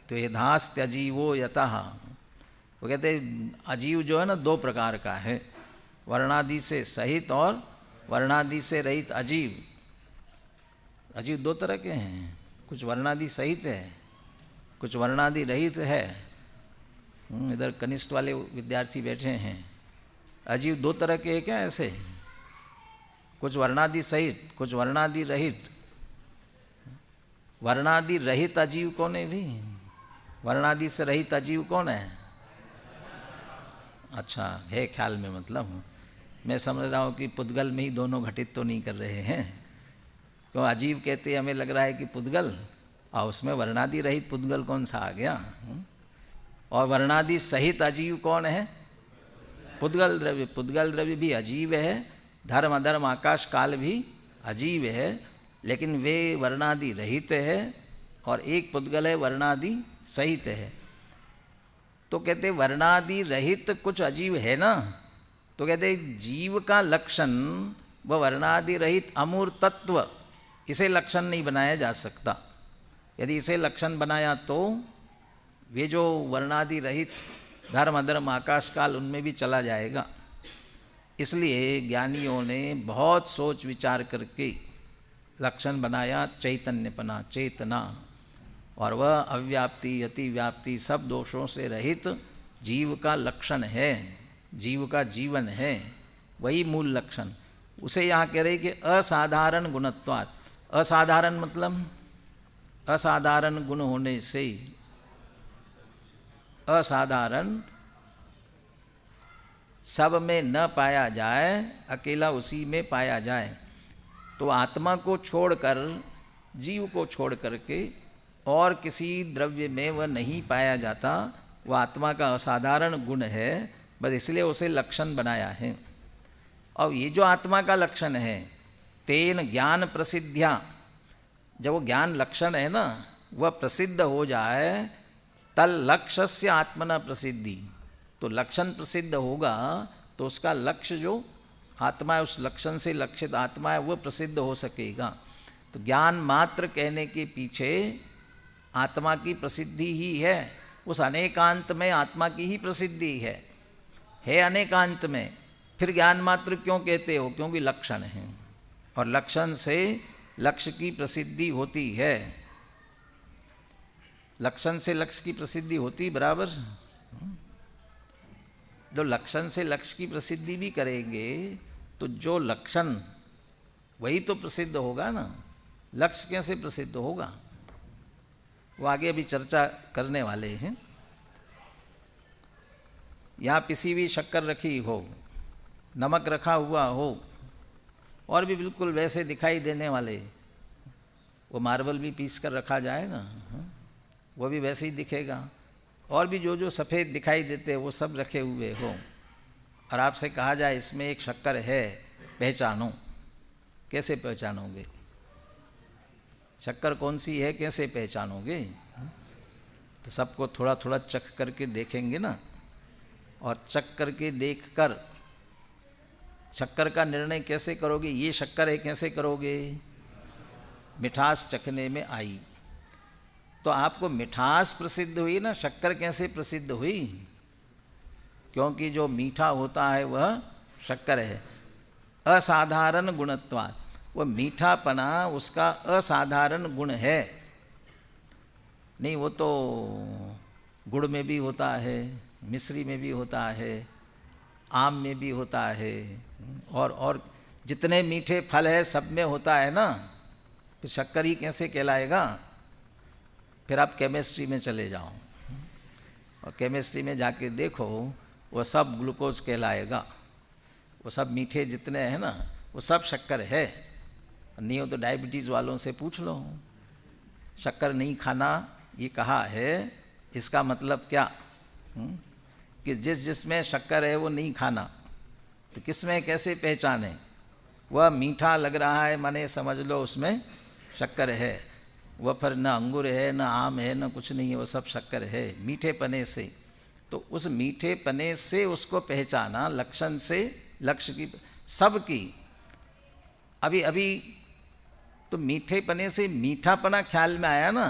द्वेधास्त्यजीवो यतः। वो कहते अजीव जो है ना, दो प्रकार का है, वर्णादि से सहित और वर्णादि से रहित अजीव। अजीव दो तरह के हैं, कुछ वर्णादि सहित है, कुछ वर्णादि रहित है। इधर कनिष्ठ वाले विद्यार्थी बैठे हैं। अजीव दो तरह के हैं क्या? ऐसे कुछ वर्णादि सहित, कुछ वर्णादि रहित। वर्णादि रहित अजीव कौन है भी? वर्णादि से रहित अजीव कौन है? अच्छा है ख्याल में, मतलब मैं समझ रहा हूँ कि पुद्गल में ही दोनों घटित तो नहीं कर रहे हैं। क्यों अजीव कहते हमें लग रहा है कि पुद्गल, और उसमें वर्णादि रहित पुद्गल कौन सा आ गया? और वर्णादि सहित अजीव कौन है? पुद्गल द्रव्य। पुद्गल द्रव्य भी अजीव है, धर्म अधर्म आकाश काल भी अजीव है, लेकिन वे वर्णादि रहित है। और एक पुद्गल है वर्णादि सहित है। तो कहते वर्णादि रहित कुछ अजीव है ना, तो कहते जीव का लक्षण वह वर्णादि रहित अमूर्त तत्व, इसे लक्षण नहीं बनाया जा सकता। यदि इसे लक्षण बनाया तो वे जो वर्णादि रहित धर्म अधर्म आकाश काल उनमें भी चला जाएगा। इसलिए ज्ञानियों ने बहुत सोच विचार करके लक्षण बनाया चैतन्यपना, चेतना। और वह अव्याप्ति अतिव्याप्ति सब दोषों से रहित जीव का लक्षण है, जीव का जीवन है, वही मूल लक्षण। उसे यहाँ कह रहे कि असाधारण गुणत्वात्। असाधारण मतलब असाधारण गुण होने से, असाधारण सब में न पाया जाए, अकेला उसी में पाया जाए। तो आत्मा को छोड़कर, जीव को छोड़ करके और किसी द्रव्य में वह नहीं पाया जाता। वह आत्मा का असाधारण गुण है, बस इसलिए उसे लक्षण बनाया है। और ये जो आत्मा का लक्षण है, तेन ज्ञान प्रसिद्ध्या, जब वो ज्ञान लक्षण है ना, वह प्रसिद्ध हो जाए, तल लक्ष्यस्य आत्मना प्रसिद्धि। तो लक्षण प्रसिद्ध होगा तो उसका लक्ष्य जो आत्मा है, उस लक्षण से लक्षित आत्मा है, वह प्रसिद्ध हो सकेगा। तो ज्ञान मात्र कहने के पीछे आत्मा की प्रसिद्धि ही है। उस अनेकांत में आत्मा की ही प्रसिद्धि है अनेकांत में। फिर ज्ञान मात्र क्यों कहते हो? क्योंकि लक्षण है, और लक्षण से लक्ष्य की प्रसिद्धि होती है। लक्षण से लक्ष्य की प्रसिद्धि होती बराबर। जो लक्षण से लक्ष्य की प्रसिद्धि भी करेंगे तो जो लक्षण वही तो प्रसिद्ध होगा ना, लक्ष्य कैसे प्रसिद्ध होगा? वो आगे अभी चर्चा करने वाले हैं। यहाँ पिसी हुई शक्कर रखी हो, नमक रखा हुआ हो, और भी बिल्कुल वैसे दिखाई देने वाले वो मार्बल भी पीस कर रखा जाए ना, वो भी वैसे ही दिखेगा। और भी जो जो सफ़ेद दिखाई देते हैं वो सब रखे हुए हो, और आपसे कहा जाए इसमें एक शक्कर है, पहचानो, कैसे पहचानोगे? शक्कर कौन सी है, कैसे पहचानोगे? तो सबको थोड़ा थोड़ा चख करके देखेंगे ना, और चख करके देख कर शक्कर का निर्णय कैसे करोगे? ये शक्कर है कैसे करोगे? मिठास चखने में आई। तो आपको मिठास प्रसिद्ध हुई ना, शक्कर कैसे प्रसिद्ध हुई? क्योंकि जो मीठा होता है वह शक्कर है। असाधारण गुणत्वात्, वह मीठापना उसका असाधारण गुण है। नहीं, वो तो गुड़ में भी होता है, मिश्री में भी होता है, आम में भी होता है, और जितने मीठे फल है सब में होता है ना, फिर शक्कर ही कैसे कहलाएगा? फिर आप केमिस्ट्री में चले जाओ, और केमिस्ट्री में जाके देखो, वो सब ग्लूकोज कहलाएगा। वो सब मीठे जितने हैं ना, वो सब शक्कर है। नहीं हो तो डायबिटीज़ वालों से पूछ लो, शक्कर नहीं खाना ये कहा है, इसका मतलब क्या? कि जिसमें शक्कर है वो नहीं खाना, तो किसमें कैसे पहचाने? वह मीठा लग रहा है, माने समझ लो उसमें शक्कर है। वह फिर न अंगूर है, न आम है, न कुछ नहीं है, वो सब शक्कर है मीठे पने से। तो उस मीठे पने से उसको पहचाना, लक्षण से, लक्ष्य की सब की। अभी अभी तो मीठे पने से मीठापना ख्याल में आया ना,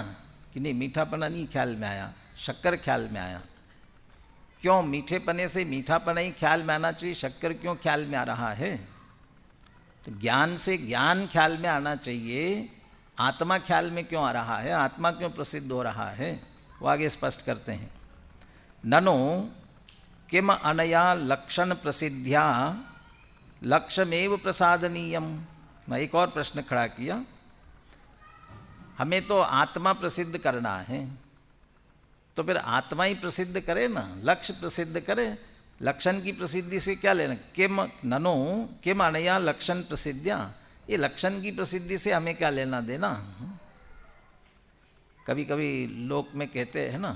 कि नहीं मीठापना नहीं ख्याल में आया, शक्कर ख्याल में आया। क्यों? मीठे पने से मीठापना ही ख्याल में आना चाहिए, शक्कर क्यों ख्याल में आ रहा है? तो ज्ञान से ज्ञान ख्याल में आना चाहिए, आत्मा ख्याल में क्यों आ रहा है? आत्मा क्यों प्रसिद्ध हो रहा है? वो आगे स्पष्ट करते हैं। ननु किम अनया लक्षण प्रसिद्ध्या लक्ष्यमेव प्रसादनीयम। मैं एक और प्रश्न खड़ा किया, हमें तो आत्मा प्रसिद्ध करना है, तो फिर आत्मा ही प्रसिद्ध करे ना, लक्ष्य प्रसिद्ध करे। लक्षण की प्रसिद्धि से क्या लेना? किम ननु किम अनया लक्षण प्रसिद्धिया, ये लक्षण की प्रसिद्धि से हमें क्या लेना देना? कभी कभी लोक में कहते हैं ना,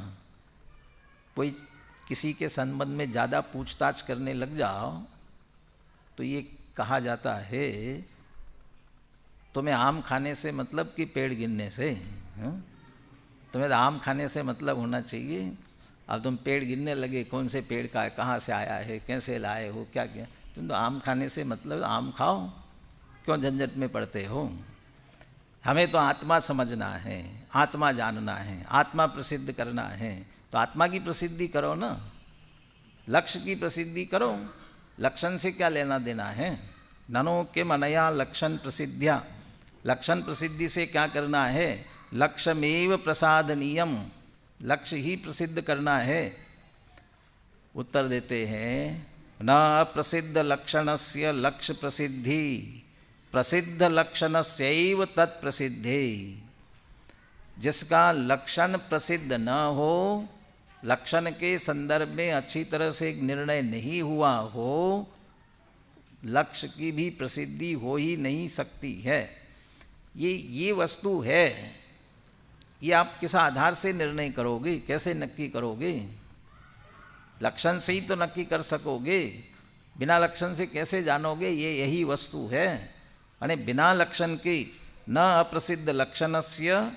कोई किसी के संबंध में ज़्यादा पूछताछ करने लग जाओ तो ये कहा जाता है, तुम्हें आम खाने से मतलब कि पेड़ गिनने से? तुम्हें तो आम खाने से मतलब होना चाहिए। अब तुम पेड़ गिनने लगे, कौन से पेड़ का है, कहाँ से आया है, कैसे लाए हो, क्या क्या। तुम तो आम खाने से मतलब आम खाओ, क्यों झंझट में पड़ते हो? हमें तो आत्मा समझना है, आत्मा जानना है, आत्मा प्रसिद्ध करना है, तो आत्मा की प्रसिद्धि करो ना, लक्ष्य की प्रसिद्धि करो। लक्षण से क्या लेना देना है? ननो किम अनया लक्षण प्रसिद्धिया, लक्षण प्रसिद्धि से क्या करना है? लक्ष्यमेव प्रसादनीयम, लक्ष्य ही प्रसिद्ध करना है। उत्तर देते हैं, न प्रसिद्ध लक्षणस्य लक्ष्य प्रसिद्धि, प्रसिद्ध लक्षणस्यैव तत्प्रसिद्धि। जिसका लक्षण प्रसिद्ध न हो, लक्षण के संदर्भ में अच्छी तरह से एक निर्णय नहीं हुआ हो, लक्ष्य की भी प्रसिद्धि हो ही नहीं सकती है। ये वस्तु है, ये आप किस आधार से निर्णय करोगे, कैसे नक्की करोगे? लक्षण से ही तो नक्की कर सकोगे, बिना लक्षण से कैसे जानोगे ये यही वस्तु है? यानी बिना लक्षण के न अप्रसिद्ध लक्षणस्य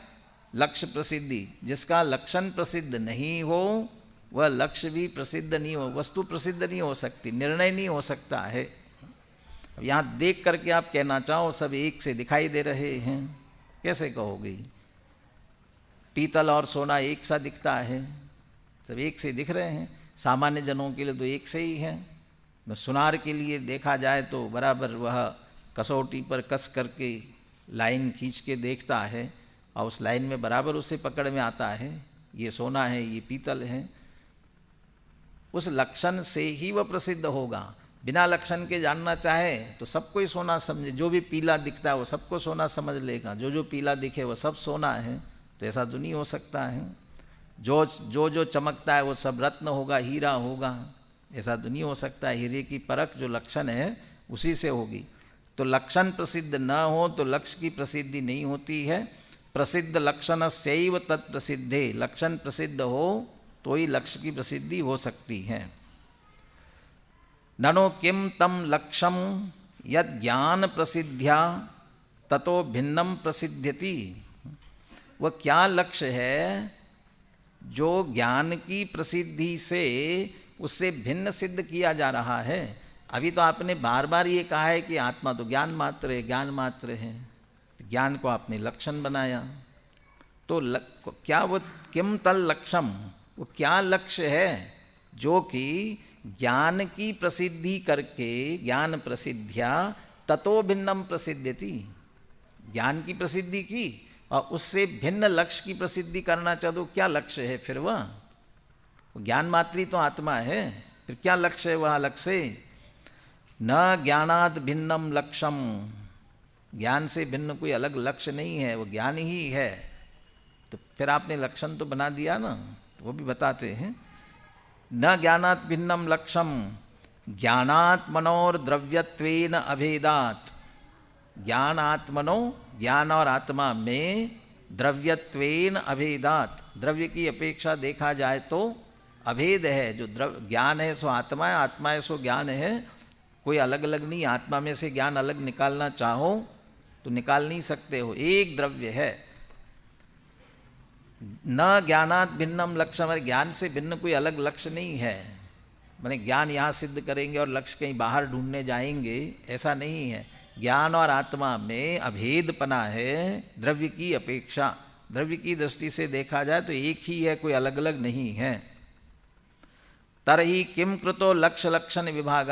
लक्ष्य प्रसिद्धि, जिसका लक्षण प्रसिद्ध नहीं हो वह लक्ष्य भी प्रसिद्ध नहीं हो, वस्तु प्रसिद्ध नहीं हो सकती, निर्णय नहीं हो सकता है। अब यहाँ देख करके आप कहना चाहो सब एक से दिखाई दे रहे हैं, कैसे कहोगे? पीतल और सोना एक सा दिखता है, सब एक से दिख रहे हैं, सामान्य जनों के लिए तो एक से ही है। सुनार के लिए देखा जाए तो बराबर वह कसौटी पर कस करके लाइन खींच के देखता है, और उस लाइन में बराबर उसे पकड़ में आता है, ये सोना है, ये पीतल है। उस लक्षण से ही वह प्रसिद्ध होगा। बिना लक्षण के जानना चाहे तो सबको ही सोना समझे, जो भी पीला दिखता है वो सबको सोना समझ लेगा, जो पीला दिखे वो सब सोना है, तो ऐसा तो नहीं हो सकता है। जो चमकता है वो सब रत्न होगा, हीरा होगा, ऐसा तो नहीं हो सकता। हीरे की परख जो लक्षण है उसी से होगी। तो लक्षण प्रसिद्ध न हो तो लक्ष्य की प्रसिद्धि नहीं होती है। प्रसिद्ध लक्षण सैव तत्प्रसिद्धे, लक्षण प्रसिद्ध हो तो ही लक्ष्य की प्रसिद्धि हो सकती है। ननो किम तम लक्ष्यम यद ज्ञान प्रसिद्ध्या ततो भिन्नम प्रसिद्ध्यति, वह क्या लक्ष्य है जो ज्ञान की प्रसिद्धि से उससे भिन्न सिद्ध किया जा रहा है। अभी तो आपने बार बार ये कहा है कि आत्मा तो ज्ञान मात्र है, ज्ञान मात्र है, ज्ञान को आपने लक्षण बनाया, तो क्या वो किम तल लक्ष्यम, वो क्या लक्ष्य है जो कि ज्ञान की प्रसिद्धि करके, ज्ञान प्रसिद्ध्या ततो भिन्नम प्रसिद्ध्यति, ज्ञान की प्रसिद्धि की और उससे भिन्न लक्ष्य की प्रसिद्धि करना चाहो तो क्या लक्ष्य है फिर वह ज्ञान मात्री तो आत्मा है, फिर क्या लक्ष्य है वह अलग से। न ज्ञानाद भिन्नम लक्ष्यम, ज्ञान से भिन्न कोई अलग लक्ष्य नहीं है, वो ज्ञान ही है। तो फिर आपने लक्षण तो बना दिया ना, तो वो भी बताते हैं। न ज्ञानात भिन्नम लक्ष्यम ज्ञानात्मनोर द्रव्यत्वेन अभेदात, ज्ञान आत्मनो, ज्ञान और आत्मा में द्रव्यत्वेन अभेदात, द्रव्य की अपेक्षा देखा जाए तो अभेद है। जो ज्ञान है सो आत्मा है, आत्मा है सो ज्ञान है, कोई अलग अलग नहीं। आत्मा में से ज्ञान अलग निकालना चाहो तो निकाल नहीं सकते हो, एक द्रव्य है। न ज्ञानात भिन्नम लक्ष्य, हमारे ज्ञान से भिन्न कोई अलग लक्ष्य नहीं है। माने ज्ञान यहाँ सिद्ध करेंगे और लक्ष्य कहीं बाहर ढूंढने जाएंगे, ऐसा नहीं है। ज्ञान और आत्मा में अभेदपना है द्रव्य की अपेक्षा। द्रव्य की दृष्टि से देखा जाए तो एक ही है, कोई अलग अलग नहीं है। तरही किम कृतो लक्ष्य लक्षण विभाग,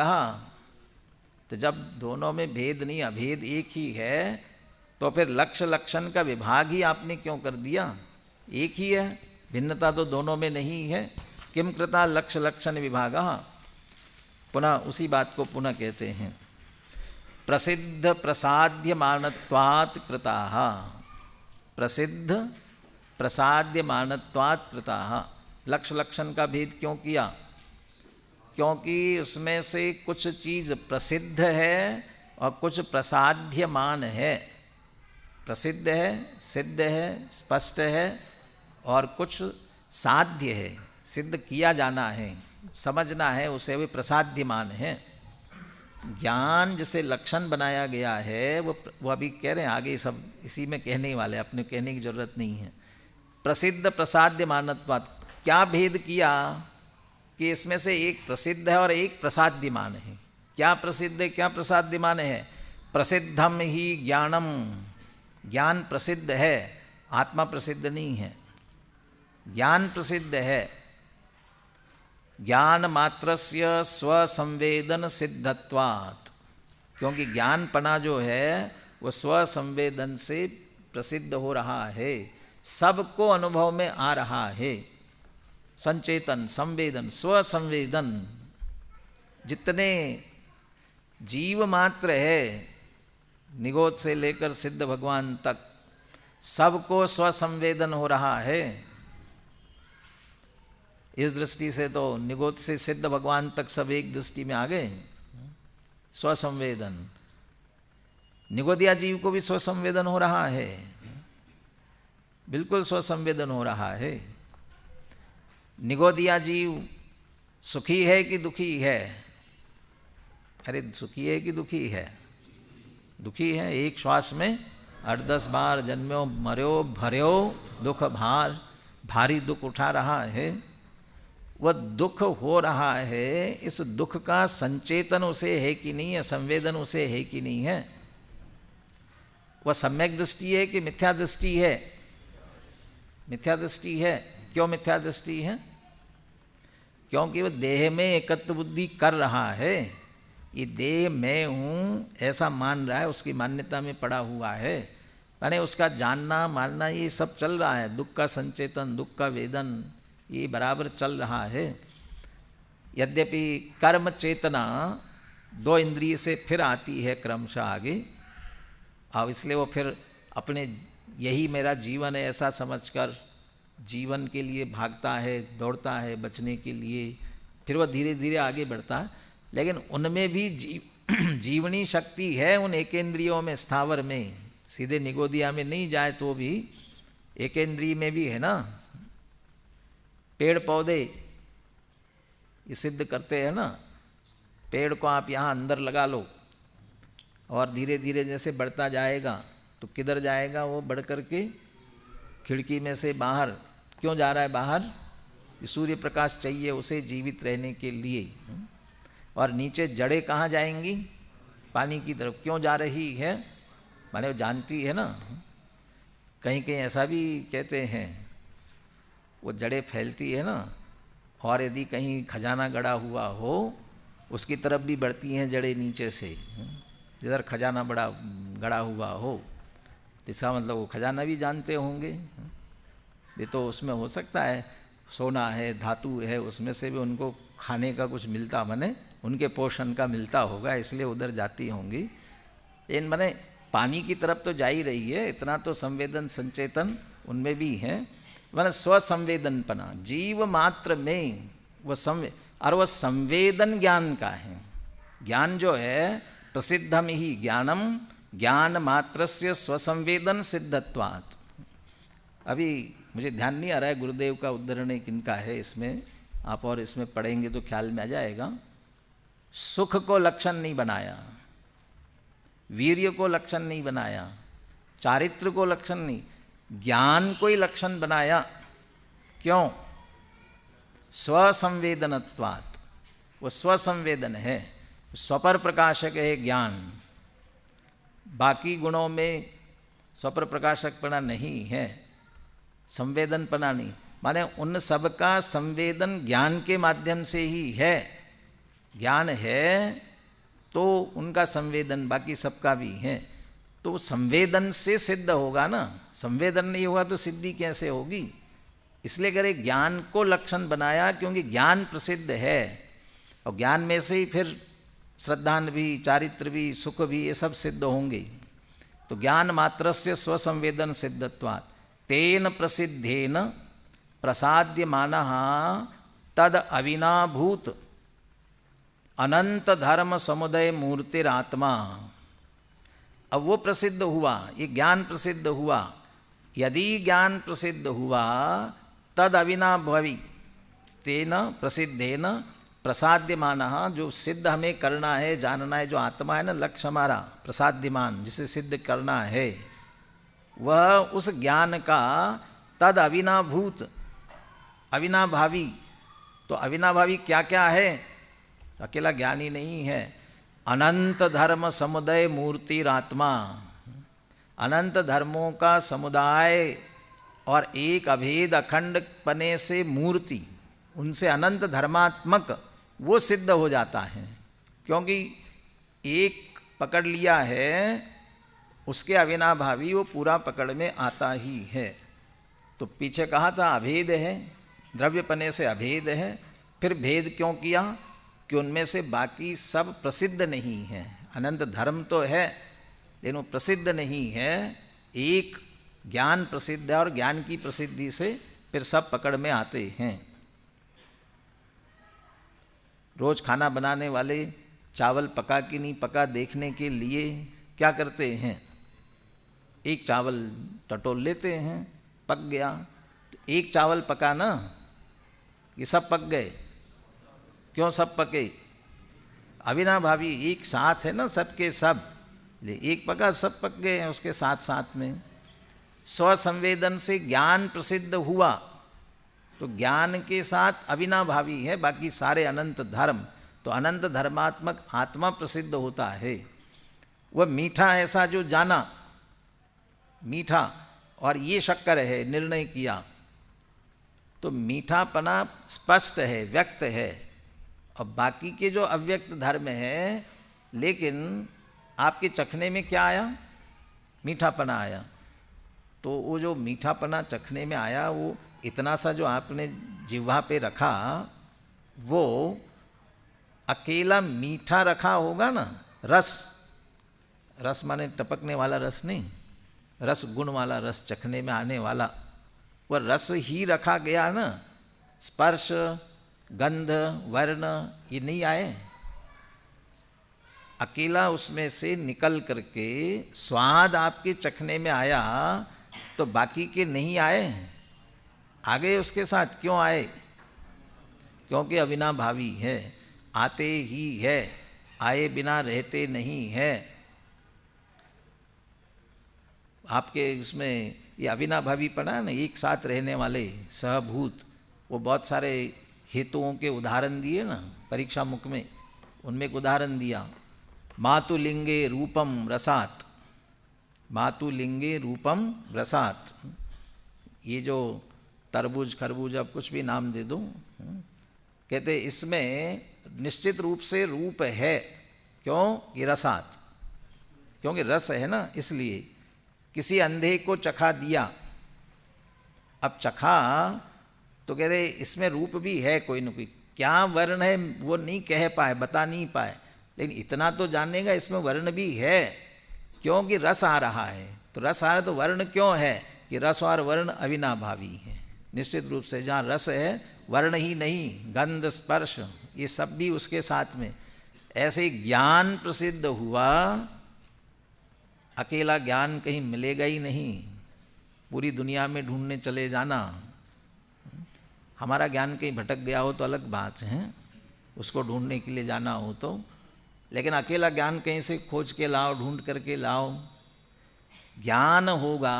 तो जब दोनों में भेद नहीं, अभेद एक ही है, तो फिर लक्ष्य लक्षण का विभाग ही आपने क्यों कर दिया? एक ही है, भिन्नता तो दोनों में नहीं है। किम कृता लक्ष्य लक्षण विभाग, पुनः उसी बात को पुनः कहते हैं। प्रसिद्ध प्रसाद्यमानत्वात् कृताः, प्रसिद्ध प्रसाद्यमानत्वात् कृताः। लक्ष्य लक्षण का भेद क्यों किया? क्योंकि उसमें से कुछ चीज़ प्रसिद्ध है और कुछ प्रसाद्यमान है। प्रसिद्ध है, सिद्ध है, स्पष्ट है, और कुछ साध्य है, सिद्ध किया जाना है, समझना है उसे, वे प्रसाद्यमान है। ज्ञान जिसे लक्षण बनाया गया है वो अभी कह रहे हैं, आगे सब इसी में कहने वाले, अपने कहने की जरूरत नहीं है। प्रसिद्ध प्रसाद्यमानत्वात्, क्या भेद किया कि इसमें से एक प्रसिद्ध है और एक प्रसाद्यमान है। क्या प्रसिद्ध है, क्या प्रसाद्यमान है? प्रसिद्धम ही ज्ञानम, ज्ञान प्रसिद्ध है, आत्मा प्रसिद्ध नहीं है। ज्ञान प्रसिद्ध है, ज्ञान मात्रस्य स्वसंवेदन सिद्धत्वात्, क्योंकि ज्ञानपना जो है वो स्वसंवेदन से प्रसिद्ध हो रहा है, सबको अनुभव में आ रहा है। संचेतन, संवेदन, स्वसंवेदन, जितने जीव मात्र है निगोद से लेकर सिद्ध भगवान तक, सबको स्वसंवेदन हो रहा है। इस दृष्टि से तो निगोद से सिद्ध भगवान तक सब एक दृष्टि में आ गए। स्वसंवेदन, निगोदिया जीव को भी स्वसंवेदन हो रहा है, बिल्कुल स्वसंवेदन हो रहा है। निगोदिया जीव सुखी है कि दुखी है? अरे सुखी है कि दुखी है? दुखी है। एक श्वास में 8-10 बार जन्म्यो मर्यो भर्यो दुख भार, भारी दुख उठा रहा है। वह दुख हो रहा है, इस दुख का संचेतन उसे है कि नहीं है, संवेदन उसे है कि नहीं है? वह सम्यक दृष्टि है कि मिथ्या दृष्टि है? मिथ्या दृष्टि है। क्यों मिथ्या दृष्टि है? क्योंकि वह देह में एकत्व बुद्धि कर रहा है। ये देह मैं हूँ ऐसा मान रहा है, उसकी मान्यता में पड़ा हुआ है, यानी उसका जानना मानना ये सब चल रहा है। दुख का संचेतन, दुख का वेदन, ये बराबर चल रहा है। यद्यपि कर्म चेतना 2 इंद्रिय से फिर आती है क्रमशः आगे, अब इसलिए वो फिर अपने यही मेरा जीवन है ऐसा समझकर जीवन के लिए भागता है, दौड़ता है बचने के लिए, फिर वह धीरे धीरे आगे बढ़ता है। लेकिन उनमें भी जीवनी शक्ति है, उन एकेंद्रियों में, स्थावर में, सीधे निगोदिया में नहीं जाए तो भी एकेंद्रिय में भी है ना, पेड़ पौधे ये सिद्ध करते हैं ना। पेड़ को आप यहाँ अंदर लगा लो और धीरे धीरे जैसे बढ़ता जाएगा तो किधर जाएगा वो, बढ़ करके खिड़की में से बाहर। क्यों जा रहा है बाहर? सूर्य प्रकाश चाहिए उसे जीवित रहने के लिए। और नीचे जड़ें कहाँ जाएंगी? पानी की तरफ। क्यों जा रही है? माने वो जानती है ना। कहीं कहीं ऐसा भी कहते हैं, वो जड़ें फैलती है ना, और यदि कहीं खजाना गड़ा हुआ हो उसकी तरफ भी बढ़ती हैं जड़ें नीचे से, जिधर खजाना बड़ा गड़ा हुआ हो। इसका मतलब वो खजाना भी जानते होंगे। ये तो उसमें हो सकता है सोना है, धातु है, उसमें से भी उनको खाने का कुछ मिलता, माने उनके पोषण का मिलता होगा, इसलिए उधर जाती होंगी। लेकिन माने पानी की तरफ तो जा ही रही है, इतना तो संवेदन संचेतन उनमें भी है। माने स्वसंवेदनपना जीव मात्र में और वह संवेदन ज्ञान का है। ज्ञान जो है प्रसिद्धम ही ज्ञानम ज्ञान मात्रस्य स्वसंवेदन सिद्धत्वात्। अभी मुझे ध्यान नहीं आ रहा है गुरुदेव का उद्धरण किनका है, इसमें आप और इसमें पढ़ेंगे तो ख्याल में आ जाएगा। सुख को लक्षण नहीं बनाया, वीर्य को लक्षण नहीं बनाया, चारित्र को लक्षण नहीं, ज्ञान को ही लक्षण बनाया। क्यों? स्वसंवेदनत्वात्। वो स्वसंवेदन है, स्वपर प्रकाशक है ज्ञान। बाकी गुणों में स्वपर प्रकाशकपना नहीं है, संवेदनपना नहीं। माने उन सबका संवेदन ज्ञान के माध्यम से ही है। ज्ञान है तो उनका संवेदन बाकी सबका भी है। तो संवेदन से सिद्ध होगा ना, संवेदन नहीं होगा तो सिद्धि कैसे होगी? इसलिए करे ज्ञान को लक्षण बनाया, क्योंकि ज्ञान प्रसिद्ध है और ज्ञान में से ही फिर श्रद्धान भी, चारित्र भी, सुख भी, ये सब सिद्ध होंगे। तो ज्ञान मात्र से स्वसंवेदन सिद्धत्वात् तेन प्रसिद्धेन प्रसाद्यमानः तद अविनाभूत अनंत धर्म समुदय मूर्तिरात्मा। अब वो प्रसिद्ध हुआ, ये ज्ञान प्रसिद्ध हुआ। यदि ज्ञान प्रसिद्ध हुआ तद अविनाभवी तेन प्रसिद्धेन प्रसाद्यमानः, जो सिद्ध हमें करना है, जानना है, जो आत्मा है ना, लक्ष्य हमारा प्रसाद्यमान, जिसे सिद्ध करना है, वह उस ज्ञान का तद अविनाभूत, अविनाभावी। तो अविनाभावी क्या क्या है? अकेला ज्ञान ही नहीं है, अनंत धर्म समुदाय मूर्तिरात्मा। अनंत धर्मों का समुदाय और एक अभेद अखंड पने से मूर्ति, उनसे अनंत धर्मात्मक वो सिद्ध हो जाता है। क्योंकि एक पकड़ लिया है, उसके अविनाभावी वो पूरा पकड़ में आता ही है। तो पीछे कहा था अभेद है, द्रव्यपने से अभेद है। फिर भेद क्यों किया? कि उनमें से बाकी सब प्रसिद्ध नहीं है। अनंत धर्म तो है लेकिन वो प्रसिद्ध नहीं है, एक ज्ञान प्रसिद्ध है और ज्ञान की प्रसिद्धि से फिर सब पकड़ में आते हैं। रोज खाना बनाने वाले चावल पका कि नहीं पका देखने के लिए क्या करते हैं? एक चावल टटोल लेते हैं, पक गया तो एक चावल पका ना, ये सब पक गए। क्यों सब पके? अविनाभावी एक साथ है ना, सबके सब, एक पका सब पक गए हैं उसके साथ साथ में। स्वसंवेदन से ज्ञान प्रसिद्ध हुआ तो ज्ञान के साथ अविनाभावी है बाकी सारे अनंत धर्म। तो अनंत धर्मात्मक आत्मा प्रसिद्ध होता है। वह मीठा ऐसा जो जाना, मीठा और ये शक्कर है, निर्णय किया, तो मीठापना स्पष्ट है, व्यक्त है। और बाकी के जो अव्यक्त धर्म है, लेकिन आपके चखने में क्या आया? मीठापना आया। तो वो जो मीठापना चखने में आया, वो इतना सा जो आपने जिह्वा पे रखा, वो अकेला मीठा रखा होगा ना, रस, रस माने टपकने वाला रस नहीं, रस गुण वाला रस, चखने में आने वाला, वह रस ही रखा गया ना। स्पर्श, गंध, वर्ण ये नहीं आए, अकेला उसमें से निकल करके स्वाद आपके चखने में आया, तो बाकी के नहीं आए, आ गए उसके साथ। क्यों आए? क्योंकि अविनाभावी है, आते ही है, आए बिना रहते नहीं है। आपके इसमें ये अविनाभावी पढ़ा है ना, एक साथ रहने वाले सहभूत, वो बहुत सारे हेतुओं के उदाहरण दिए ना परीक्षा मुख में। उनमें एक उदाहरण दिया, मातुलिंगे रूपम रसात, मातुलिंगे रूपम रसात। ये जो तरबूज खरबूज, अब कुछ भी नाम दे दो, कहते इसमें निश्चित रूप से रूप है। क्यों? ये रसात, क्योंकि रस है ना, इसलिए। किसी अंधे को चखा दिया, अब चखा तो कह रहे इसमें रूप भी है कोई न कोई। क्या वर्ण है वो नहीं कह पाए, बता नहीं पाए, लेकिन इतना तो जानेगा इसमें वर्ण भी है, क्योंकि रस आ रहा है। तो रस आ रहा है तो वर्ण क्यों है? कि रस और वर्ण अविनाभावी है। निश्चित रूप से जहाँ रस है वर्ण ही नहीं, गंध स्पर्श ये सब भी उसके साथ में। ऐसे ज्ञान प्रसिद्ध हुआ, अकेला ज्ञान कहीं मिलेगा ही नहीं, पूरी दुनिया में ढूंढने चले जाना। हमारा ज्ञान कहीं भटक गया हो तो अलग बात है, उसको ढूंढने के लिए जाना हो तो, लेकिन अकेला ज्ञान कहीं से खोज के लाओ, ढूंढ करके लाओ। ज्ञान होगा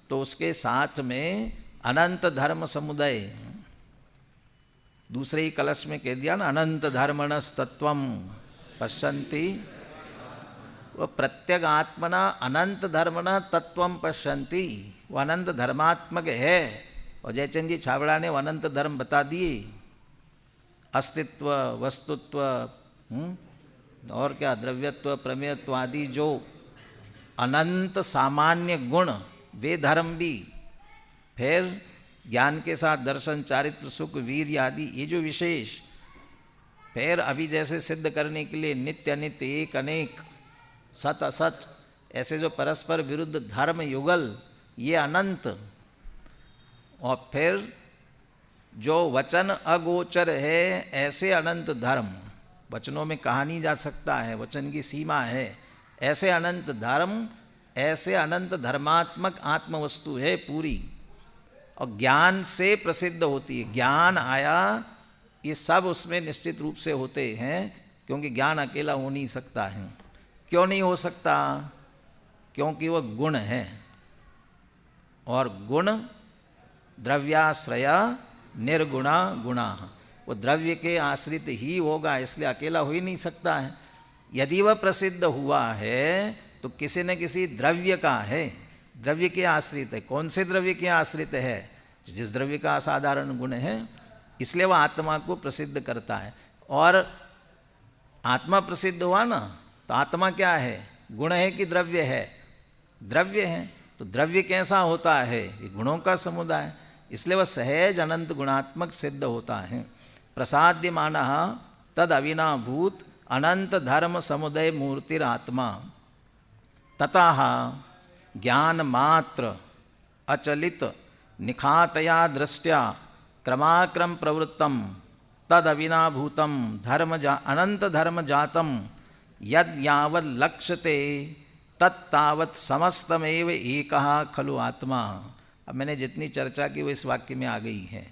तो उसके साथ में अनंत धर्म समुदाय, दूसरे ही कलश में कह दिया ना, अनंत धर्मणस तत्वम पश्यन्ति, वो प्रत्येक आत्मना अनंत धर्मना तत्वम पश्यन्ति, वो अनंत धर्मात्मक है। और जयचंद जी छाबड़ा ने वो अनंत धर्म बता दिए, अस्तित्व, वस्तुत्व, और क्या, द्रव्यत्व, प्रमेयत्व आदि जो अनंत सामान्य गुण, वे धर्म भी। फिर ज्ञान के साथ दर्शन, चारित्र, सुख, वीर्य आदि ये जो विशेष। फिर अभी जैसे सिद्ध करने के लिए नित्य अनित्य, एक अनेक, सत असत, ऐसे जो परस्पर विरुद्ध धर्म युगल, ये अनंत। और फिर जो वचन अगोचर है, ऐसे अनंत धर्म, वचनों में कहा नहीं जा सकता है, वचन की सीमा है, ऐसे अनंत धर्म, ऐसे अनंत धर्मात्मक आत्मवस्तु है पूरी। और ज्ञान से प्रसिद्ध होती है। ज्ञान आया, ये सब उसमें निश्चित रूप से होते हैं, क्योंकि ज्ञान अकेला हो नहीं सकता है। क्यों नहीं हो सकता? क्योंकि वह गुण है, और गुण द्रव्याश्रया निर्गुणा गुणा, वो द्रव्य के आश्रित ही होगा, इसलिए अकेला हो ही नहीं सकता है। यदि वह प्रसिद्ध हुआ है तो किसी न किसी द्रव्य का है, द्रव्य के आश्रित है। कौन से द्रव्य के आश्रित है? जिस द्रव्य का असाधारण गुण है, इसलिए वह आत्मा को प्रसिद्ध करता है। और आत्मा प्रसिद्ध हुआ ना, तो आत्मा क्या है? गुण है कि द्रव्य है? द्रव्य है। तो द्रव्य कैसा होता है? ये गुणों का समुदाय, इसलिए वह सहज अनंत गुणात्मक सिद्ध होता है। प्रसाद्यमानः तद अविनाभूत अनंत धर्म समुदय मूर्तिरात्मा, ततः ज्ञान मात्र अचलित निखातया दृष्टया क्रमाक्रम प्रवृत्तम तद अविनाभूतम धर्म अनंत धर्म जातम यद यावत् लक्ष्यते तत्तावत् समस्तमेव एकः खलु आत्मा। अब मैंने जितनी चर्चा की वो इस वाक्य में आ गई है।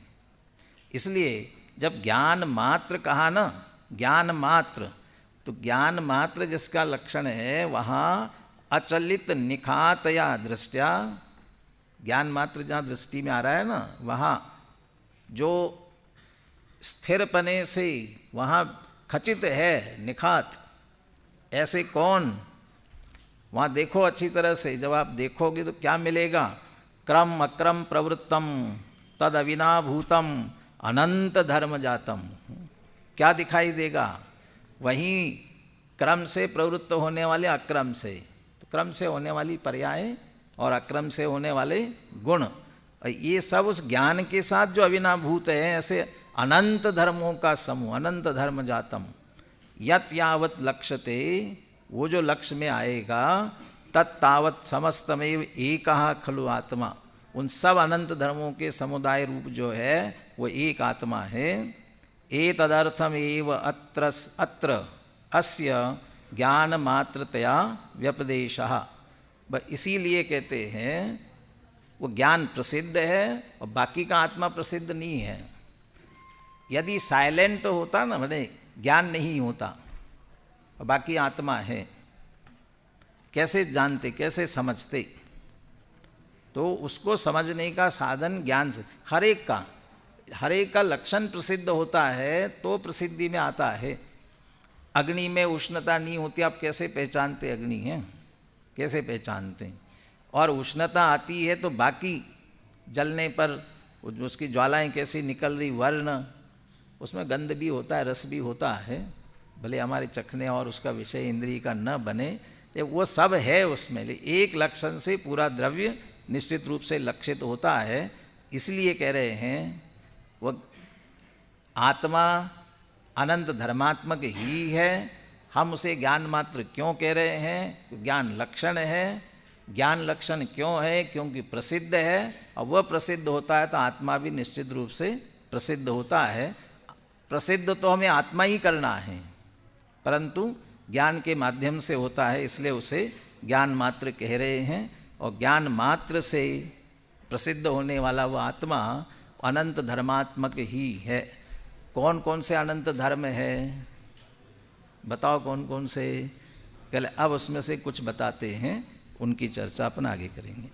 इसलिए जब ज्ञान मात्र कहा ना, ज्ञान मात्र, तो ज्ञान मात्र जिसका लक्षण है वहाँ अचलित निखातया दृष्टया, ज्ञान मात्र जहाँ दृष्टि में आ रहा है ना, वहाँ जो स्थिरपने से वहाँ खचित है निखात। ऐसे कौन? वहाँ देखो अच्छी तरह से, जब आप देखोगे तो क्या मिलेगा? क्रम अक्रम प्रवृत्तम तद अविनाभूतम अनंत धर्म जातम। क्या दिखाई देगा? वहीं क्रम से प्रवृत्त होने वाले अक्रम से, तो क्रम से होने वाली पर्याय और अक्रम से होने वाले गुण, ये सब उस ज्ञान के साथ जो अविनाभूत है, ऐसे अनंत धर्मों का समूह, अनंत धर्म जातम यत यावत लक्ष्यते, वो जो लक्ष्य में आएगा, तत्तावत समस्तमेव एकः खलु आत्मा, उन सब अनंत धर्मों के समुदाय रूप जो है वो एक आत्मा है। एतदर्थमेव अत्र अस्य ज्ञान मात्रतया व्यपदेशः। इसीलिए कहते हैं वो ज्ञान प्रसिद्ध है और बाकी का आत्मा प्रसिद्ध नहीं है। यदि साइलेंट होता ना, मैंने ज्ञान नहीं होता और बाकी आत्मा है, कैसे जानते, कैसे समझते? तो उसको समझने का साधन ज्ञान से, हर एक का लक्षण प्रसिद्ध होता है तो प्रसिद्धि में आता है। अग्नि में उष्णता नहीं होती, आप कैसे पहचानते अग्नि है? कैसे पहचानते? और उष्णता आती है तो बाकी जलने पर उसकी ज्वालाएं कैसी निकल रही, वर्ण, उसमें गंध भी होता है, रस भी होता है, भले हमारे चखने और उसका विषय इंद्रिय का न बने, वो सब है उसमें। एक लक्षण से पूरा द्रव्य निश्चित रूप से लक्षित होता है। इसलिए कह रहे हैं वह आत्मा अनंत धर्मात्मक ही है। हम उसे ज्ञान मात्र क्यों कह रहे हैं? ज्ञान लक्षण है। ज्ञान लक्षण क्यों है? क्योंकि प्रसिद्ध है, और वह प्रसिद्ध होता है तो आत्मा भी निश्चित रूप से प्रसिद्ध होता है। प्रसिद्ध तो हमें आत्मा ही करना है, परंतु ज्ञान के माध्यम से होता है, इसलिए उसे ज्ञान मात्र कह रहे हैं। और ज्ञान मात्र से प्रसिद्ध होने वाला वह आत्मा अनंत धर्मात्मक ही है। कौन कौन से अनंत धर्म है बताओ, कौन कौन से? पहले अब उसमें से कुछ बताते हैं, उनकी चर्चा अपन आगे करेंगे।